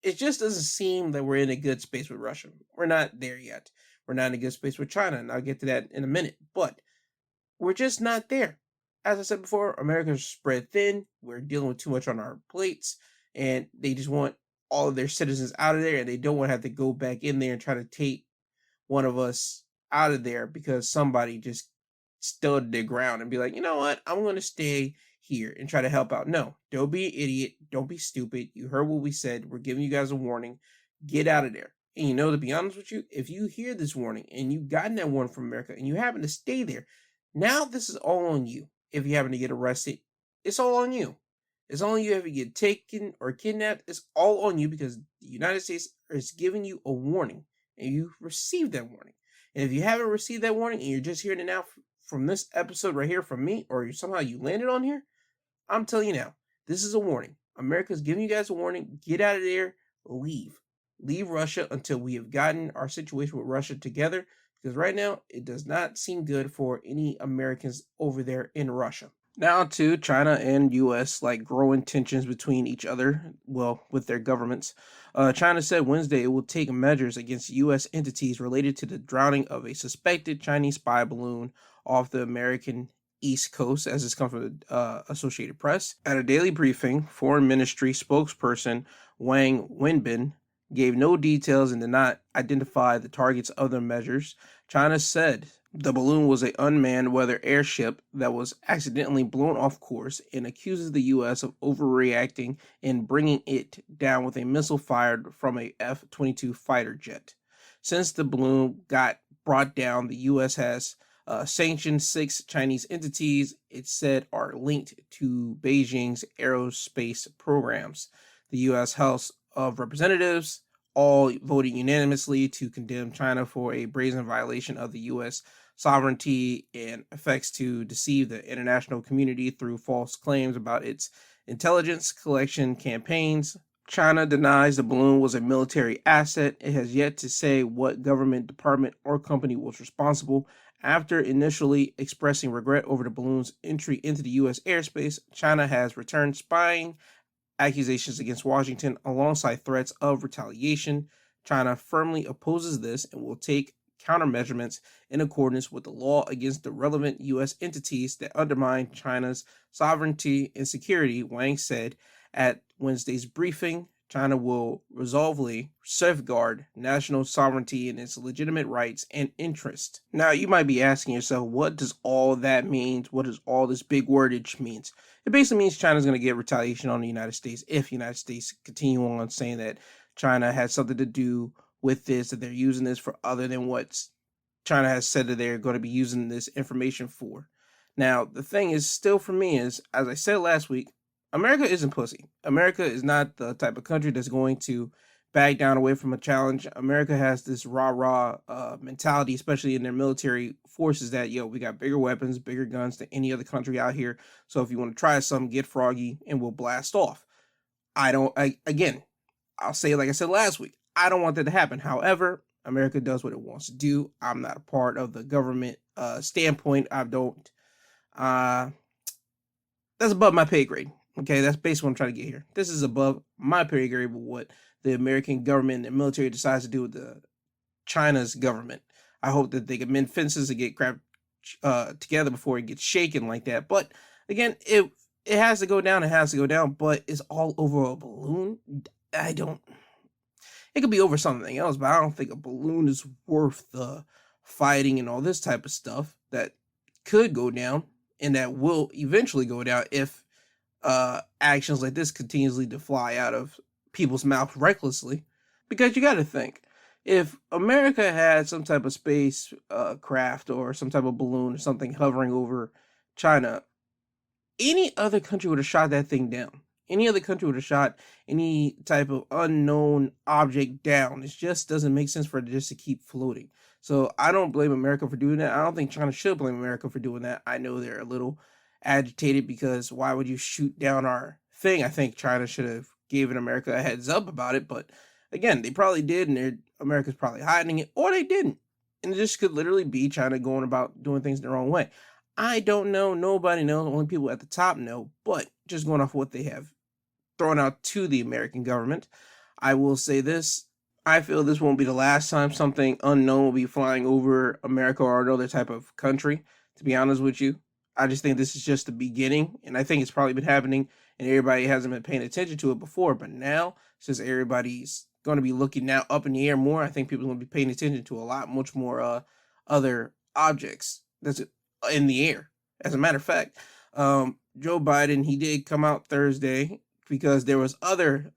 it just doesn't seem that we're in a good space with Russia. We're not there yet. We're not in a good space with China, and I'll get to that in a minute. But we're just not there. As I said before, America's spread thin. We're dealing with too much on our plates, and they just want all of their citizens out of there, and they don't want to have to go back in there and try to take one of us out of there because somebody just stood their ground and be like, you know what, I'm going to stay here and try to help out. No, don't be an idiot. Don't be stupid. You heard what we said. We're giving you guys a warning. Get out of there. And you know, to be honest with you, if you hear this warning and you've gotten that warning from America and you happen to stay there, now this is all on you. If you happen to get arrested, it's all on you. It's all on you if you get taken or kidnapped. It's all on you because the United States is giving you a warning and you received that warning. And if you haven't received that warning and you're just hearing it now from this episode right here from me, or somehow you landed on here, I'm telling you now, this is a warning. America's giving you guys a warning. Get out of there. Leave. Leave Russia until we have gotten our situation with Russia together. Because right now, it does not seem good for any Americans over there in Russia. Now to China and U.S. growing tensions between each other, with their governments. China said Wednesday it will take measures against U.S. entities related to the drowning of a suspected Chinese spy balloon off the American East Coast, as it's come from the Associated Press. At a daily briefing, Foreign Ministry spokesperson Wang Wenbin gave no details and did not identify the targets of the measures. China said the balloon was an unmanned weather airship that was accidentally blown off course and accuses the U.S. of overreacting and bringing it down with a missile fired from a F-22 fighter jet. Since the balloon got brought down, the U.S. has sanctioned 6 Chinese entities it said are linked to Beijing's aerospace programs. The U.S. House of Representatives all voted unanimously to condemn China for a brazen violation of the U.S. sovereignty and effects to deceive the international community through false claims about its intelligence collection campaigns. China denies the balloon was a military asset. It has yet to say what government department or company was responsible. After initially expressing regret over the balloon's entry into the U.S. airspace, China has returned spying accusations against Washington alongside threats of retaliation. China firmly opposes this and will take countermeasures in accordance with the law against the relevant U.S. entities that undermine China's sovereignty and security, Wang said at Wednesday's briefing. China will resolutely safeguard national sovereignty and its legitimate rights and interests. Now, you might be asking yourself, what does all that mean? What does all this big wordage mean? It basically means China's going to get retaliation on the United States if the United States continue on saying that China had something to do with this, that they're using this for other than what China has said that they're going to be using this information for. Now, the thing is still for me is, as I said last week, America isn't pussy. America is not the type of country that's going to back down away from a challenge. America has this rah-rah mentality, especially in their military forces, that, we got bigger weapons, bigger guns than any other country out here. So if you want to try something, get froggy and we'll blast off. Again, I'll say like I said last week, I don't want that to happen. However, America does what it wants to do. I'm not a part of the government standpoint. That's above my pay grade. Okay, that's basically what I'm trying to get here. This is above my pay grade with what the American government and military decides to do with the China's government. I hope that they can mend fences and get crap together before it gets shaken like that. But again, it has to go down. It has to go down. But it's all over a balloon. It could be over something else, but I don't think a balloon is worth the fighting and all this type of stuff that could go down and that will eventually go down if actions like this continuously to fly out of people's mouths recklessly. Because you got to think, if America had some type of space craft or some type of balloon or something hovering over China, any other country would have shot that thing down. Any other country would have shot any type of unknown object down. It just doesn't make sense for it just to keep floating. So I don't blame America for doing that. I don't think China should blame America for doing that. I know they're a little agitated because why would you shoot down our thing? I think China should have given America a heads up about it. But again, they probably did, and America's probably hiding it, or they didn't. And it just could literally be China going about doing things the wrong way. I don't know. Nobody knows. Only people at the top know. But just going off what they have thrown out to the American government, I will say this. I feel this won't be the last time something unknown will be flying over America or another type of country, to be honest with you. I just think this is just the beginning, and I think it's probably been happening, and everybody hasn't been paying attention to it before. But now, since everybody's going to be looking now up in the air more, I think people are going to be paying attention to much more other objects that's in the air. As a matter of fact, Joe Biden, he did come out Thursday because there was other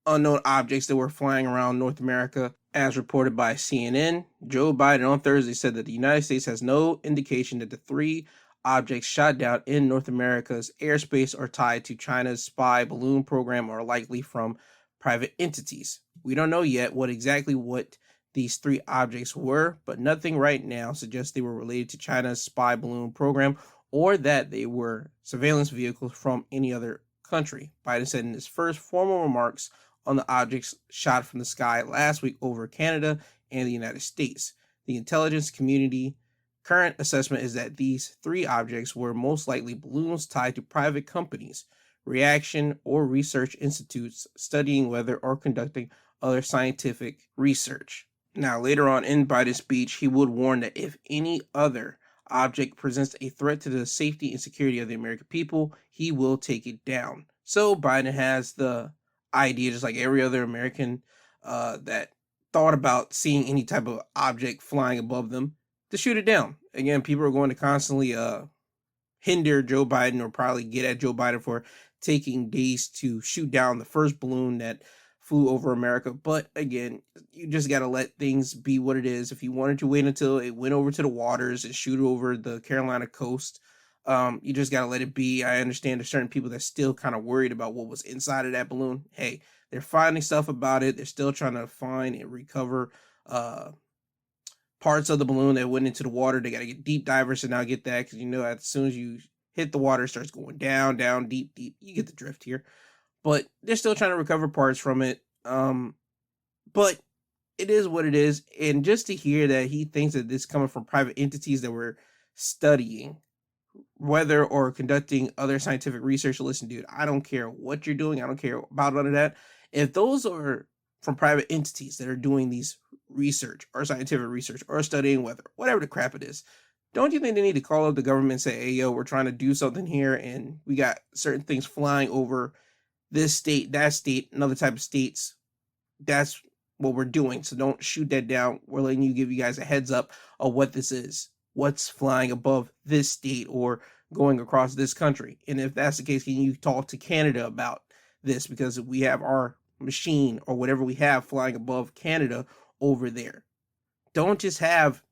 unknown objects that were flying around North America, as reported by CNN. Joe Biden on Thursday said that the United States has no indication that the 3 objects shot down in North America's airspace are tied to China's spy balloon program or likely from private entities. We don't know yet what these 3 objects were, but nothing right now suggests they were related to China's spy balloon program or that they were surveillance vehicles from any other country. Biden said in his first formal remarks on the objects shot from the sky last week over Canada and the United States. The intelligence community current assessment is that these 3 objects were most likely balloons tied to private companies, reaction or research institutes studying weather or conducting other scientific research. Now, later on in Biden's speech, he would warn that if any other object presents a threat to the safety and security of the American people, he will take it down. So Biden has the idea, just like every other American that thought about seeing any type of object flying above them, to shoot it down. Again, people are going to constantly hinder Joe Biden or probably get at Joe Biden for taking days to shoot down the first balloon that flew over America. But again, you just got to let things be what it is. If you wanted to wait until it went over to the waters and shoot over the Carolina coast, you just got to let it be. I understand there's certain people that still kind of worried about what was inside of that balloon. Hey, They're finding stuff about it. They're still trying to find and recover parts of the balloon that went into the water. They got to get deep divers to now get that, because as soon as you hit the water, it starts going down, down, deep, deep. You get the drift here. But they're still trying to recover parts from it. But it is what it is. And just to hear that he thinks that this is coming from private entities that were studying whether or conducting other scientific research. Listen, dude, I don't care what you're doing. I don't care about none of that. If those are from private entities that are doing these research or scientific research or studying weather, whatever the crap it is, don't you think they need to call up the government and say, hey, yo, we're trying to do something here, and we got certain things flying over this state, that state, and other type of states. That's what we're doing. So don't shoot that down. We're letting you, give you guys a heads up of what this is, what's flying above this state or going across this country. And if that's the case, can you talk to Canada about this? Because we have our machine or whatever we have flying above Canada over there. Don't just have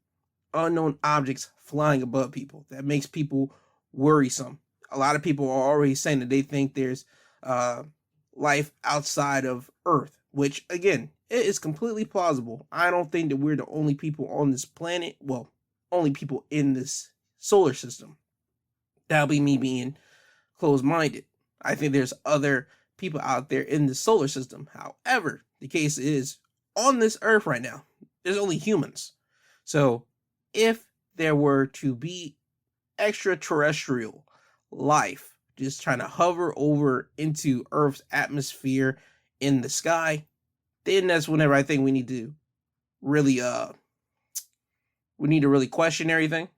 unknown objects flying above people. That makes people worrisome. A lot of people are already saying that they think there's life outside of Earth, which again, it is completely plausible. I don't think that we're the only people on this planet. Well, only people in this solar system. That'll be me being closed-minded. I think there's other people out there in the solar system. However, the case is, on this Earth right now, there's only humans. So if there were to be extraterrestrial life just trying to hover over into Earth's atmosphere in the sky, then that's whenever I think we need to really question everything.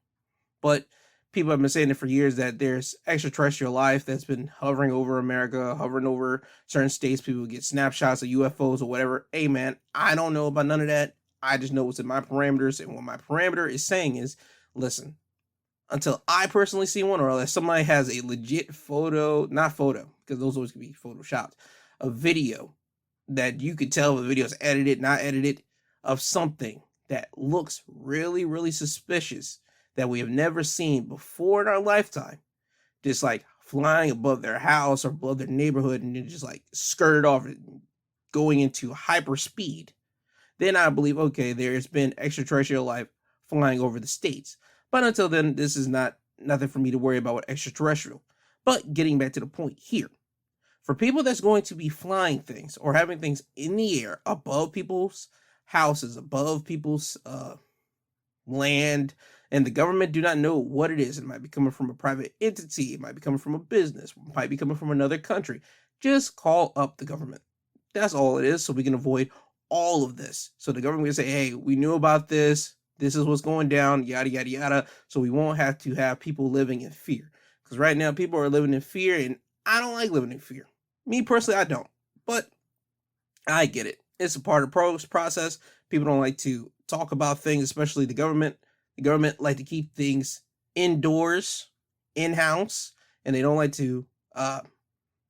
But people have been saying it for years that there's extraterrestrial life that's been hovering over America, hovering over certain states. People get snapshots of UFOs or whatever. Hey man, I don't know about none of that. I just know what's in my parameters, and what my parameter is saying is, listen, until I personally see one, or unless somebody has a legit photo, not photo, because those always can be photoshopped, a video that you could tell the video is edited, not edited, of something that looks really, really suspicious that we have never seen before in our lifetime, just like flying above their house or above their neighborhood and then just like skirted off and going into hyper speed, then I believe, okay, there's been extraterrestrial life flying over the states. But until then, this is nothing for me to worry about with extraterrestrial. But getting back to the point here, for people that's going to be flying things or having things in the air above people's houses, above people's land, and the government do not know what it is. It might be coming from a private entity. It might be coming from a business. It might be coming from another country. Just call up the government. That's all it is, so we can avoid all of this. So the government can say, hey, we knew about this. This is what's going down, yada, yada, yada. So we won't have to have people living in fear. Because right now, people are living in fear, and I don't like living in fear. Me personally, I don't. But I get it. It's a part of the process. People don't like to talk about things, especially the government. The government like to keep things indoors, in-house, and they don't like to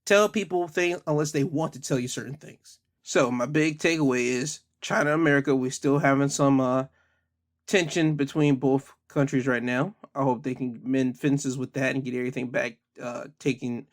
tell people things unless they want to tell you certain things. So my big takeaway is China and America, we're still having some tension between both countries right now. I hope they can mend fences with that and get everything back taken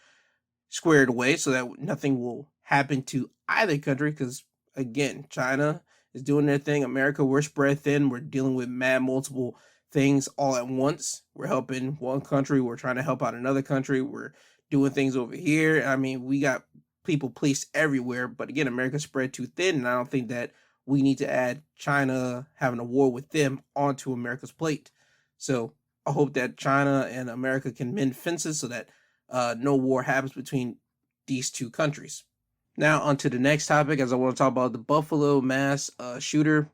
squared away so that nothing will happen to either country. Because again, China is doing their thing. America, we're spread thin. We're dealing with multiple things all at once. We're helping one country. We're trying to help out another country. We're doing things over here. I mean, we got people placed everywhere. But again, America's spread too thin. And I don't think that we need to add China having a war with them onto America's plate. So I hope that China and America can mend fences so that no war happens between these two countries. Now on to the next topic, as I want to talk about the Buffalo mass shooter,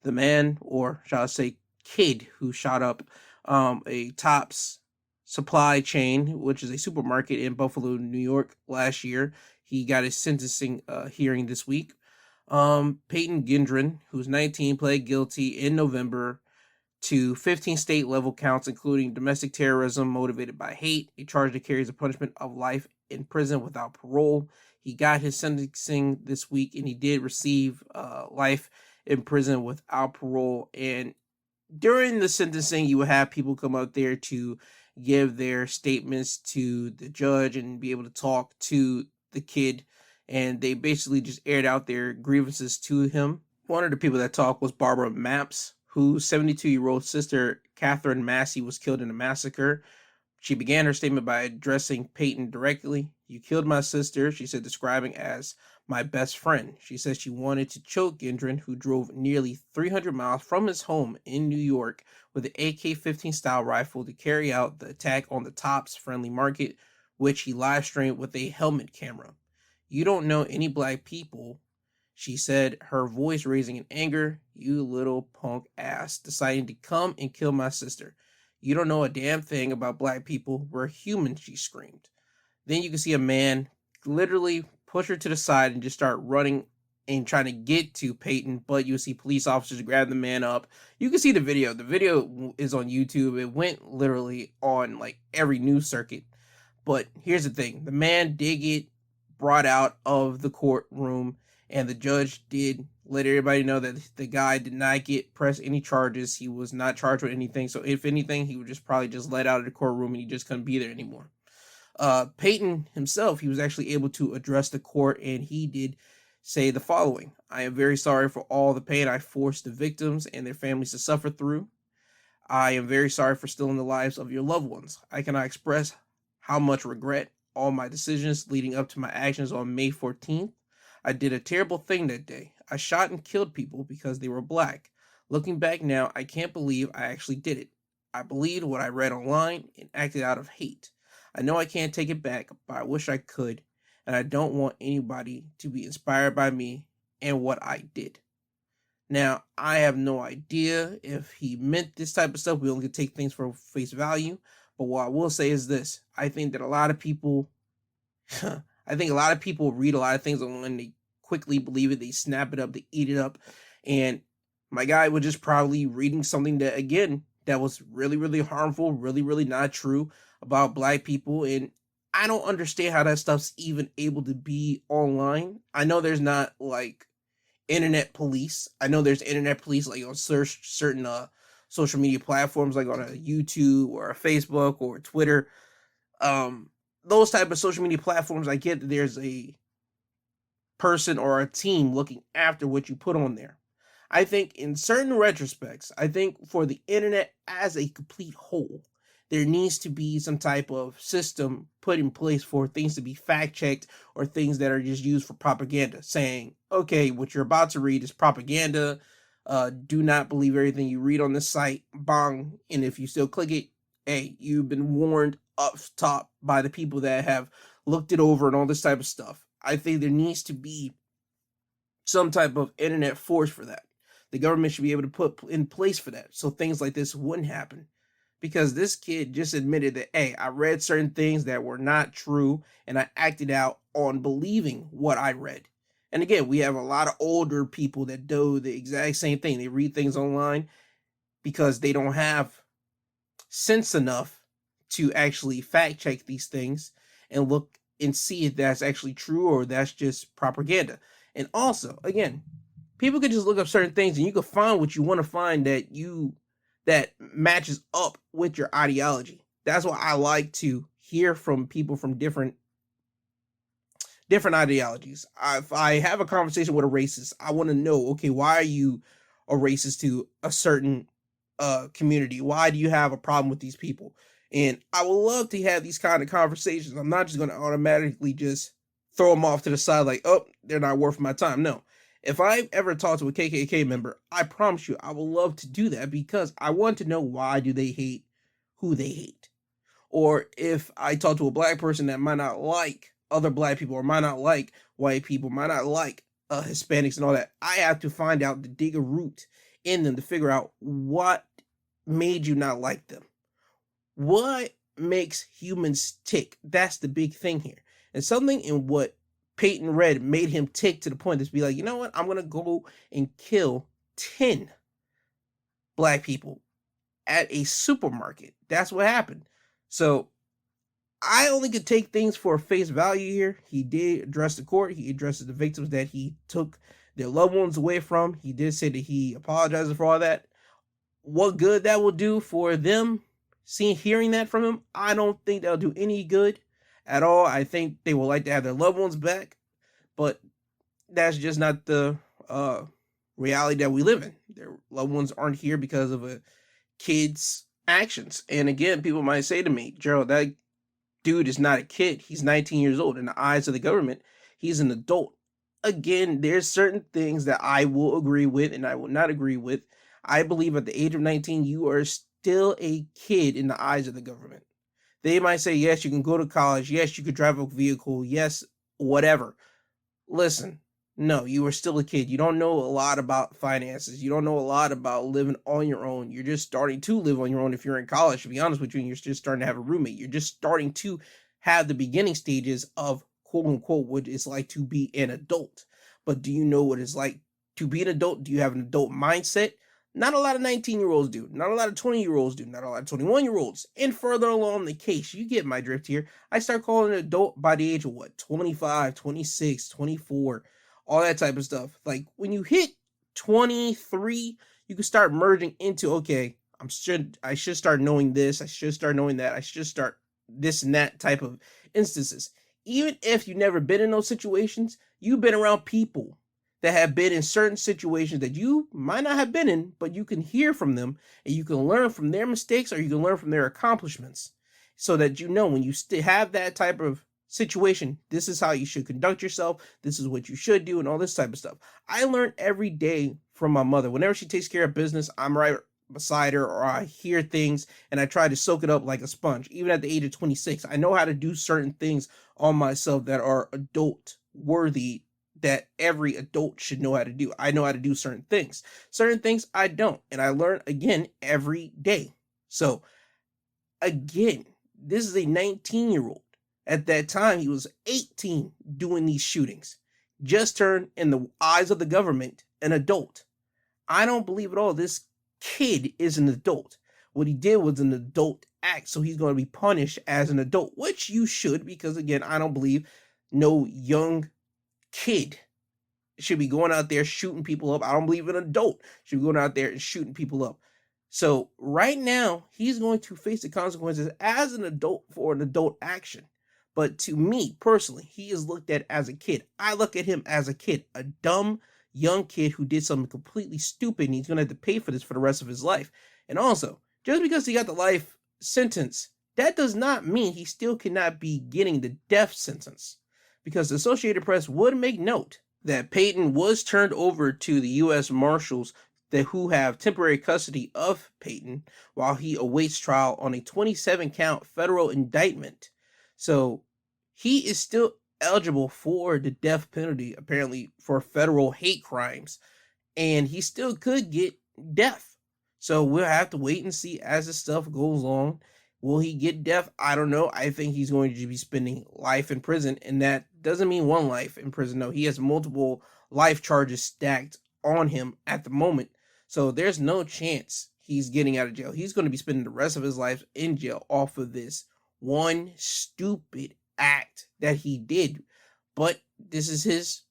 the man, or shall I say kid, who shot up a Tops supply chain, which is a supermarket in Buffalo, New York last year. He got his sentencing hearing this week. Peyton Gendron, who's 19, pled guilty in November to 15 state level counts, including domestic terrorism motivated by hate, a charge that carries a punishment of life in prison without parole. He got his sentencing this week, and he did receive life in prison without parole. And during the sentencing, you would have people come out there to give their statements to the judge and be able to talk to the kid and they basically just aired out their grievances to him. One of the people that talked was Barbara Mapps, whose 72-year-old sister, Catherine Massey, was killed in a massacre. She began her statement by addressing Peyton directly. "You killed my sister," she said, describing as my best friend. She says she wanted to choke Gendron, who drove nearly 300 miles from his home in New York with an AK-15 style rifle to carry out the attack on the Tops Friendly Market, which he live streamed with a helmet camera. "You don't know any black people," she said, her voice raising in anger. "You little punk ass, deciding to come and kill my sister. You don't know a damn thing about black people. We're human," she screamed. Then you can see a man literally push her to the side and just start running and trying to get to Peyton, but you see police officers grab the man up. You can see the video. The video is on YouTube. It went literally on like every news circuit. But here's the thing. The man did get brought out of the courtroom, and the judge did let everybody know that the guy did not get pressed any charges. He was not charged with anything. So if anything, he would just probably just let out of the courtroom and he just couldn't be there anymore. Peyton himself, he was actually able to address the court, and he did say the following: "I am very sorry for all the pain I forced the victims and their families to suffer through. I am very sorry for stealing the lives of your loved ones. I cannot express how much regret all my decisions leading up to my actions on May 14th. I did a terrible thing that day. I shot and killed people because they were black. Looking back now, I can't believe I actually did it. I believed what I read online and acted out of hate. I know I can't take it back, but I wish I could, and I don't want anybody to be inspired by me and what I did." Now, I have no idea if he meant this type of stuff. We only can take things for face value. But what I will say is this: I think that a lot of people, read a lot of things and when they quickly believe it, they snap it up, they eat it up. And my guy was just probably reading something that, again, that was really, really harmful, really, really not true about black people. And I don't understand how that stuff's even able to be online. I know there's not like internet police. I know there's internet police like on certain social media platforms, like on a YouTube or a Facebook or Twitter. Those type of social media platforms, I get that there's a person or a team looking after what you put on there. I think in certain retrospects, I think for the internet as a complete whole, there needs to be some type of system put in place for things to be fact checked or things that are just used for propaganda, saying, okay, what you're about to read is propaganda. Do not believe everything you read on this site. Bong. And if you still click it, hey, you've been warned up top by the people that have looked it over and all this type of stuff. I think there needs to be some type of internet force for that. The government should be able to put in place for that, so things like this wouldn't happen. Because this kid just admitted that, hey, I read certain things that were not true, and I acted out on believing what I read. And again, we have a lot of older people that do the exact same thing. They read things online because they don't have sense enough to actually fact check these things and look and see if that's actually true or that's just propaganda. And also, again, people could just look up certain things and you can find what you want to find that matches up with your ideology. That's why I like to hear from people from different ideologies. If I have a conversation with a racist, I want to know, okay, why are you a racist to a certain community? Why do you have a problem with these people? And I would love to have these kind of conversations. I'm not just going to automatically just throw them off to the side like, oh, they're not worth my time. No. If I ever talk to a KKK member, I promise you, I would love to do that because I want to know why do they hate who they hate. Or if I talk to a black person that might not like other black people or might not like white people, might not like Hispanics and all that, I have to find out, to dig a root in them to figure out what made you not like them. What makes humans tick? That's the big thing here. And something in what Peyton read made him tick to the point to be like, you know what? I'm going to go and kill 10 black people at a supermarket. That's what happened. So I only could take things for face value here. He did address the court. He addresses the victims that he took their loved ones away from. He did say that he apologizes for all that. What good that will do for them, hearing that from him, I don't think that'll do any good at all. I think they would like to have their loved ones back. but that's just not the reality that we live in. Their loved ones aren't here because of a kid's actions. And again, people might say to me, Gerald, that dude is not a kid. He's 19 years old. In the eyes of the government, he's an adult. Again, there's certain things that I will agree with and I will not agree with. I believe at the age of 19, you are still a kid in the eyes of the government. They might say, yes, you can go to college. Yes, you could drive a vehicle. Yes, whatever. Listen, no, you are still a kid. You don't know a lot about finances. You don't know a lot about living on your own. You're just starting to live on your own if you're in college, to be honest with you, and you're just starting to have a roommate. You're just starting to have the beginning stages of quote unquote what it's like to be an adult. But do you know what it's like to be an adult? Do you have an adult mindset? Not a lot of 19-year-olds do. Not a lot of 20-year-olds do. Not a lot of 21-year-olds. And further along the case, you get my drift here. I start calling an adult by the age of what? 25, 26, 24, all that type of stuff. Like when you hit 23, you can start merging into, okay, I should start knowing this. I should start knowing that. I should start this and that type of instances. Even if you've never been in those situations, you've been around people that have been in certain situations that you might not have been in, but you can hear from them and you can learn from their mistakes or you can learn from their accomplishments so that you know when you have that type of situation, this is how you should conduct yourself. This is what you should do and all this type of stuff. I learn every day from my mother. Whenever she takes care of business, I'm right beside her or I hear things and I try to soak it up like a sponge. Even at the age of 26, I know how to do certain things on myself that are adult worthy that every adult should know how to do. I know how to do certain things. Certain things I don't. And I learn again every day. So again, this is a 19-year-old. At that time, he was 18 doing these shootings. Just turned, in the eyes of the government, an adult. I don't believe at all this kid is an adult. What he did was an adult act, so he's going to be punished as an adult, which you should, because again, I don't believe no young kid should be going out there shooting people up. I don't believe an adult should be going out there and shooting people up. So right now, he's going to face the consequences as an adult for an adult action. But to me, personally, he is looked at as a kid. I look at him as a kid, a dumb young kid who did something completely stupid, and he's going to have to pay for this for the rest of his life. And also, just because he got the life sentence, that does not mean he still cannot be getting the death sentence. Because the Associated Press would make note that Peyton was turned over to the U.S. Marshals who have temporary custody of Peyton while he awaits trial on a 27-count federal indictment. So he is still eligible for the death penalty, apparently, for federal hate crimes. And he still could get death. So we'll have to wait and see as this stuff goes on. Will he get death? I don't know. I think he's going to be spending life in prison, and that doesn't mean one life in prison. No, he has multiple life charges stacked on him at the moment. So there's no chance he's getting out of jail. He's going to be spending the rest of his life in jail off of this one stupid act that he did. But this is his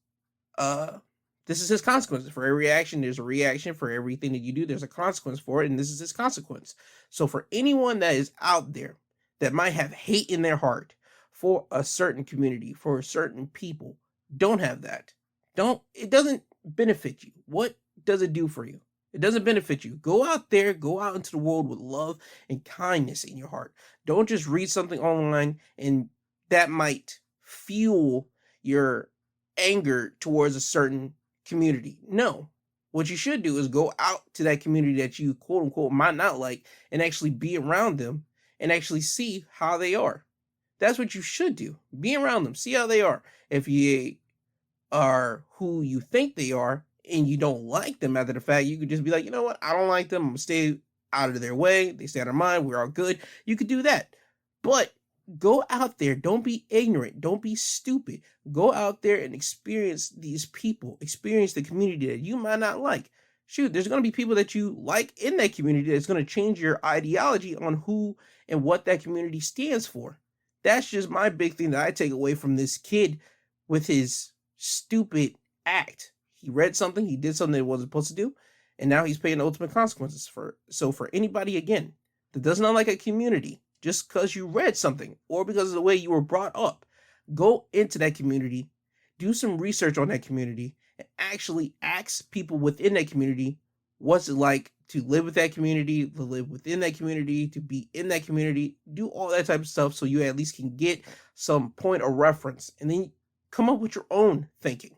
consequences. For every action, there's a reaction. For everything that you do, there's a consequence for it, and this is his consequence. So for anyone that is out there that might have hate in their heart for a certain community, for certain people, don't have that. It doesn't benefit you. What does it do for you? It doesn't benefit you. Go out there, go out into the world with love and kindness in your heart. Don't just read something online and that might fuel your anger towards a certain community. No. What you should do is go out to that community that you quote unquote might not like and actually be around them and actually see how they are. That's what you should do. Be around them. See how they are. If you are who you think they are and you don't like them after the fact, you could just be like, you know what? I don't like them. I'm going to stay out of their way. They stay out of mine. We're all good. You could do that. But go out there. Don't be ignorant. Don't be stupid. Go out there and experience these people. Experience the community that you might not like. Shoot, there's going to be people that you like in that community that's going to change your ideology on who and what that community stands for. That's just my big thing that I take away from this kid with his stupid act. He read something, he did something that he wasn't supposed to do, and now he's paying the ultimate consequences for it. So for anybody, again, that does not like a community, just because you read something or because of the way you were brought up, go into that community, do some research on that community and actually ask people within that community what's it like to live with that community, to live within that community, to be in that community, do all that type of stuff so you at least can get some point of reference and then come up with your own thinking.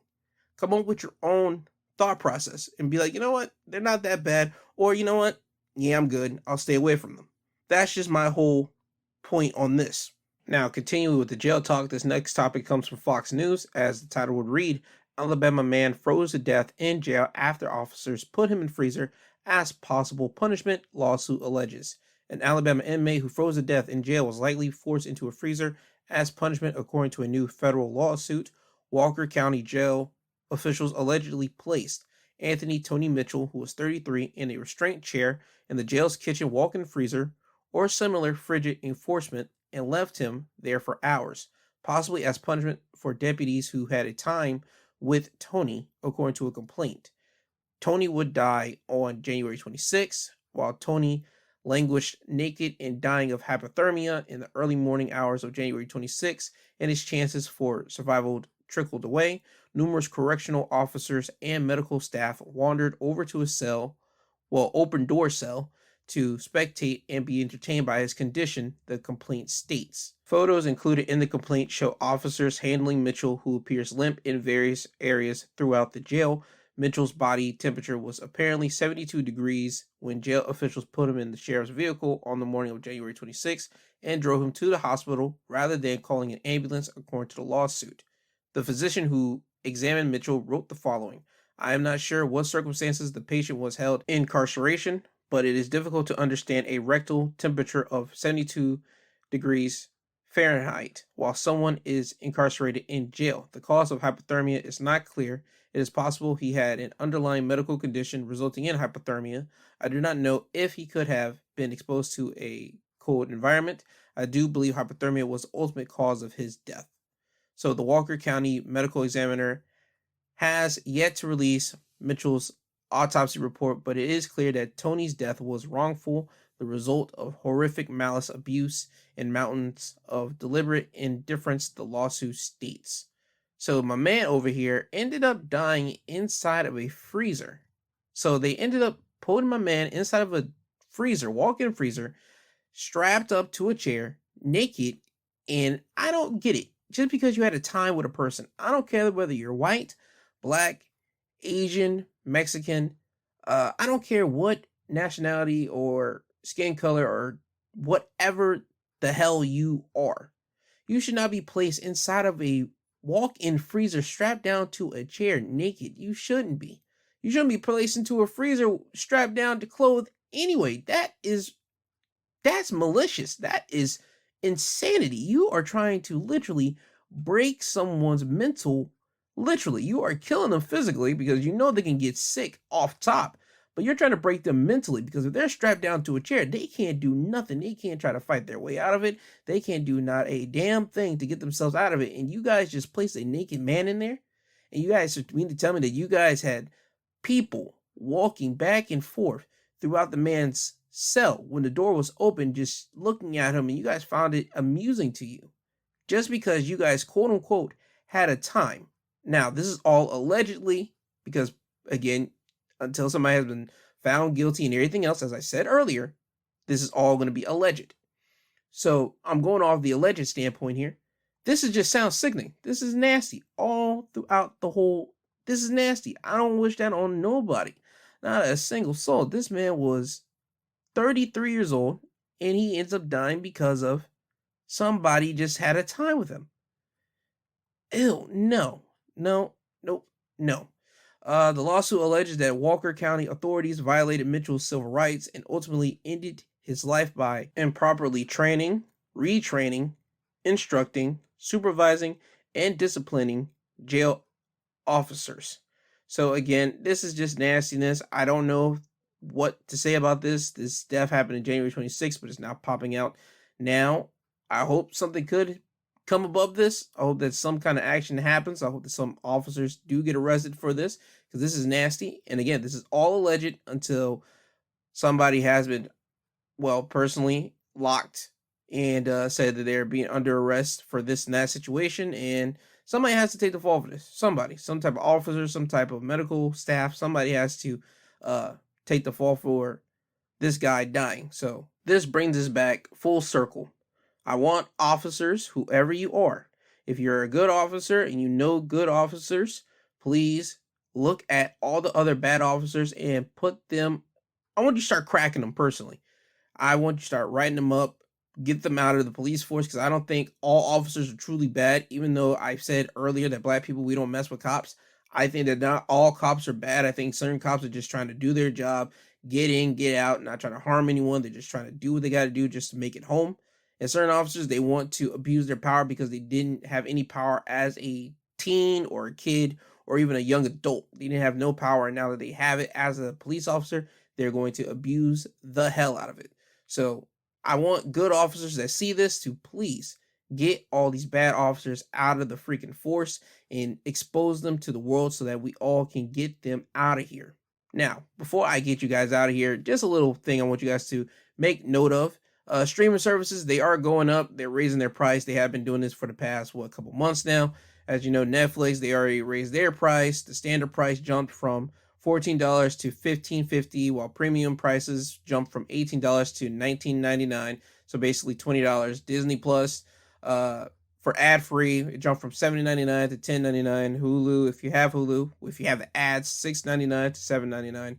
Come up with your own thought process and be like, you know what, they're not that bad, or you know what, yeah, I'm good, I'll stay away from them. That's just my whole point on this. Now, continuing with the jail talk, this next topic comes from Fox News. As the title would read, Alabama man froze to death in jail after officers put him in freezer as possible punishment, lawsuit alleges. An Alabama inmate who froze to death in jail was likely forced into a freezer as punishment, according to a new federal lawsuit. Walker County Jail officials allegedly placed Anthony Tony Mitchell, who was 33, in a restraint chair in the jail's kitchen walk-in freezer or similar frigid enforcement and left him there for hours, possibly as punishment for deputies who had a time with Tony, according to a complaint. Tony would die on January 26, while Tony languished naked and dying of hypothermia in the early morning hours of January 26, and his chances for survival trickled away. Numerous correctional officers and medical staff wandered over to his cell, open door cell, to spectate and be entertained by his condition, the complaint states. Photos included in the complaint show officers handling Mitchell, who appears limp in various areas throughout the jail. Mitchell's body temperature was apparently 72 degrees when jail officials put him in the sheriff's vehicle on the morning of January 26 and drove him to the hospital rather than calling an ambulance, according to the lawsuit. The physician who examined Mitchell wrote the following: I am not sure what circumstances the patient was held in incarceration, but it is difficult to understand a rectal temperature of 72 degrees Fahrenheit while someone is incarcerated in jail. The cause of hypothermia is not clear. It is possible he had an underlying medical condition resulting in hypothermia. I do not know if he could have been exposed to a cold environment. I do believe hypothermia was the ultimate cause of his death. So the Walker County medical examiner has yet to release Mitchell's autopsy report, but it is clear that Tony's death was wrongful, the result of horrific malice, abuse, and mountains of deliberate indifference, the lawsuit states. So my man over here ended up dying inside of a freezer. So they ended up putting my man inside of a freezer, walk-in freezer, strapped up to a chair, naked, and I don't get it. Just because you had a time with a person, I don't care whether you're white, black, Asian, Mexican, I don't care what nationality or skin color or whatever the hell you are. You should not be placed inside of a walk-in freezer strapped down to a chair naked. You shouldn't be. You shouldn't be placed into a freezer strapped down to clothe anyway. That's malicious. That is insanity. You are trying to literally break someone's mental. Literally, you are killing them physically because you know they can get sick off top, but you're trying to break them mentally because if they're strapped down to a chair, they can't do nothing. They can't try to fight their way out of it. They can't do not a damn thing to get themselves out of it. And you guys just placed a naked man in there, and you guys mean to tell me that you guys had people walking back and forth throughout the man's cell when the door was open, just looking at him, and you guys found it amusing to you just because you guys, quote unquote, had a time. Now, this is all allegedly because, again, until somebody has been found guilty and everything else, as I said earlier, this is all going to be alleged. So I'm going off the alleged standpoint here. This is just sounds sickening. This is nasty all throughout the whole. This is nasty. I don't wish that on nobody. Not a single soul. This man was 33 years old and he ends up dying because of somebody just had a time with him. Ew, no. No. The lawsuit alleges that Walker County authorities violated Mitchell's civil rights and ultimately ended his life by improperly training, retraining, instructing, supervising, and disciplining jail officers. So again, this is just nastiness. I don't know what to say about this. This death happened in January 26th, but it's now popping out now. I hope something could come above this. I hope that some kind of action happens. I hope that some officers do get arrested for this because this is nasty. And again, this is all alleged until somebody has been, personally locked and said that they're being under arrest for this and that situation. And somebody has to take the fall for this. Somebody, some type of officer, some type of medical staff, somebody has to take the fall for this guy dying. So this brings us back full circle. I want officers, whoever you are, if you're a good officer and you know good officers, please look at all the other bad officers and put them, I want you to start cracking them personally. I want you to start writing them up, get them out of the police force, because I don't think all officers are truly bad. Even though I said earlier that black people, we don't mess with cops, I think that not all cops are bad. I think certain cops are just trying to do their job, get in, get out, not trying to harm anyone. They're just trying to do what they got to do just to make it home. And certain officers, they want to abuse their power because they didn't have any power as a teen or a kid or even a young adult. They didn't have no power, and now that they have it as a police officer, they're going to abuse the hell out of it. So I want good officers that see this to please get all these bad officers out of the freaking force and expose them to the world so that we all can get them out of here. Now, before I get you guys out of here, just a little thing I want you guys to make note of. Streaming services, they are going up. They're raising their price. They have been doing this for the past, couple months now. As you know, Netflix, they already raised their price. The standard price jumped from $14 to $15.50, while premium prices jumped from $18 to $19.99. So basically $20. Disney Plus, for ad-free, it jumped from $7.99 to $10.99. Hulu, if you have Hulu, if you have the ads, $6.99 to $7.99.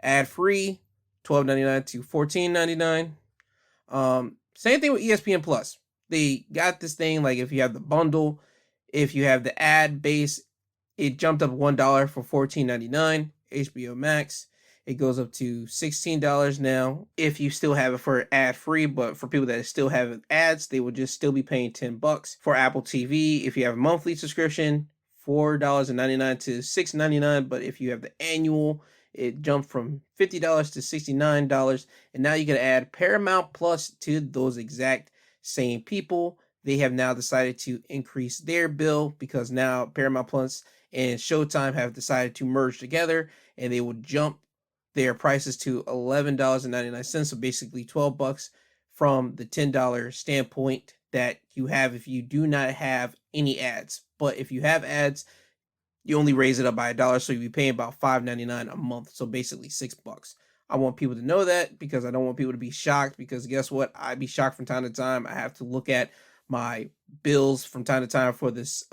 Ad-free, $12.99 to $14.99. Same thing with ESPN Plus. They got this thing, like if you have the bundle, if you have the ad base, it jumped up $1 for $14.99. HBO Max, it goes up to $16 now if you still have it for ad free. But for people that still have ads, they will just still be paying $10. For Apple TV, if you have a monthly subscription, $4.99 to $6.99. But if you have the annual, it jumped from $50 to $69. And now you can add Paramount Plus to those exact same people. They have now decided to increase their bill because now Paramount Plus and Showtime have decided to merge together, and they will jump their prices to $11.99. So basically $12 from the $10 standpoint that you have if you do not have any ads. But if you have ads, you only raise it up by $1, so you'll be paying about $5.99 a month. So basically $6. I want people to know that because I don't want people to be shocked, because guess what? I'd be shocked from time to time. I have to look at my bills from time to time for this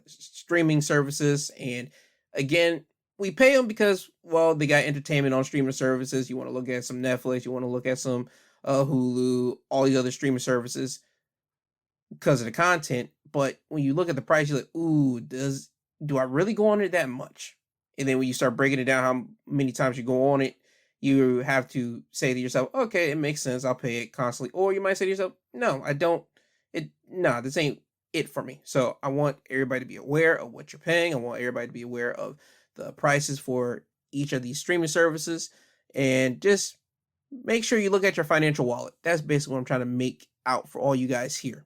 streaming services. And again, we pay them because, well, they got entertainment on streaming services. You want to look at some Netflix, you want to look at some Hulu, all these other streaming services because of the content. But when you look at the price, you're like, ooh, do I really go on it that much? And then when you start breaking it down, how many times you go on it, you have to say to yourself, okay, it makes sense, I'll pay it constantly. Or you might say to yourself, no, I don't. This ain't it for me. So I want everybody to be aware of what you're paying. I want everybody to be aware of the prices for each of these streaming services, and just make sure you look at your financial wallet. That's basically what I'm trying to make out for all you guys here.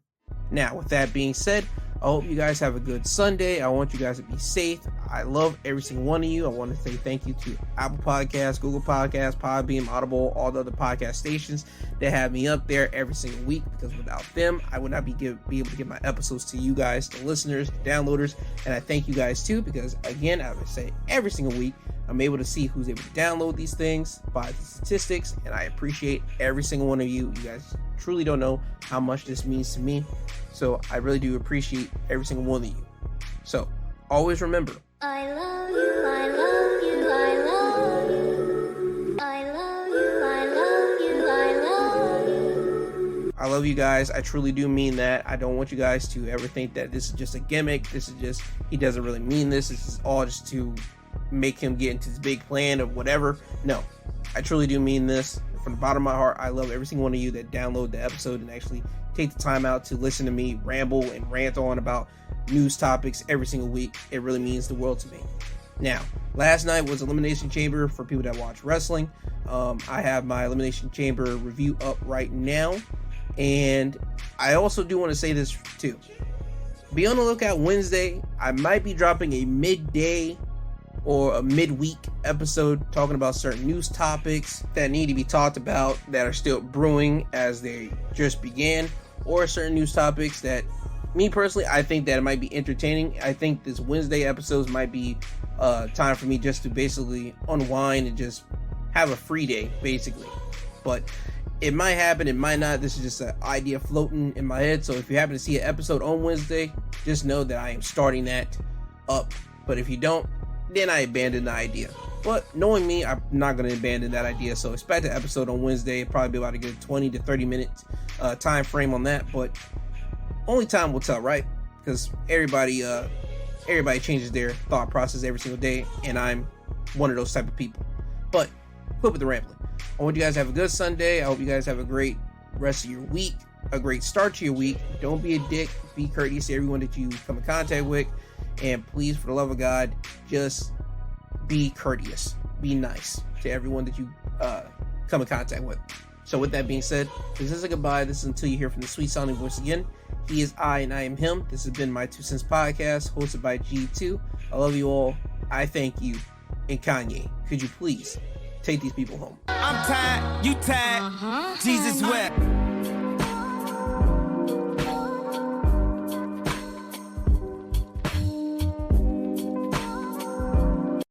Now, with that being said, I hope you guys have a good Sunday. I want you guys to be safe. I love every single one of you. I want to say thank you to Apple Podcasts, Google Podcasts, Podbean, Audible, all the other podcast stations that have me up there every single week, because without them, I would not be able to get my episodes to you guys, the listeners, the downloaders. And I thank you guys too, because again, as I say every single week, I'm able to see who's able to download these things by the statistics, and I appreciate every single one of you. You guys truly don't know how much this means to me. So I really do appreciate every single one of you. So always remember, I love you, I love you, I love you. I love you, I love you, I love you. I love you guys. I truly do mean that. I don't want you guys to ever think that this is just a gimmick. This is just, he doesn't really mean this. This is all just to make him get into this big plan of whatever. No, I truly do mean this. From the bottom of my heart, I love every single one of you that download the episode and actually take the time out to listen to me ramble and rant on about news topics every single week. It really means the world to me. Now, last night was Elimination Chamber for people that watch wrestling. I have my Elimination Chamber review up right now. And I also do want to say this too. Be on the lookout Wednesday. I might be dropping a midday or a midweek episode talking about certain news topics that need to be talked about that are still brewing as they just began, or certain news topics that me personally, I think that it might be entertaining. I think this Wednesday episodes might be time for me just to basically unwind and just have a free day, basically. But it might happen, it might not. This is just an idea floating in my head. So if you happen to see an episode on Wednesday, just know that I am starting that up. But if you don't, then I abandon the idea. But knowing me, I'm not going to abandon that idea. So expect an episode on Wednesday. Probably be about a good 20 to 30 minutes time frame on that. But only time will tell, right? Because everybody changes their thought process every single day, and I'm one of those type of people. But quit with the rambling. I want you guys to have a good Sunday. I hope you guys have a great rest of your week, a great start to your week. Don't be a dick. Be courteous to everyone that you come in contact with. And please, for the love of God, just be courteous. Be nice to everyone that you come in contact with. So with that being said, this is a goodbye. This is until you hear from the sweet sounding voice again. He is I and I am him. This has been My 2 Cents Podcast, hosted by G2. I love you all. I thank you. And Kanye, could you please take these people home? I'm tired, you tired, Jesus wept.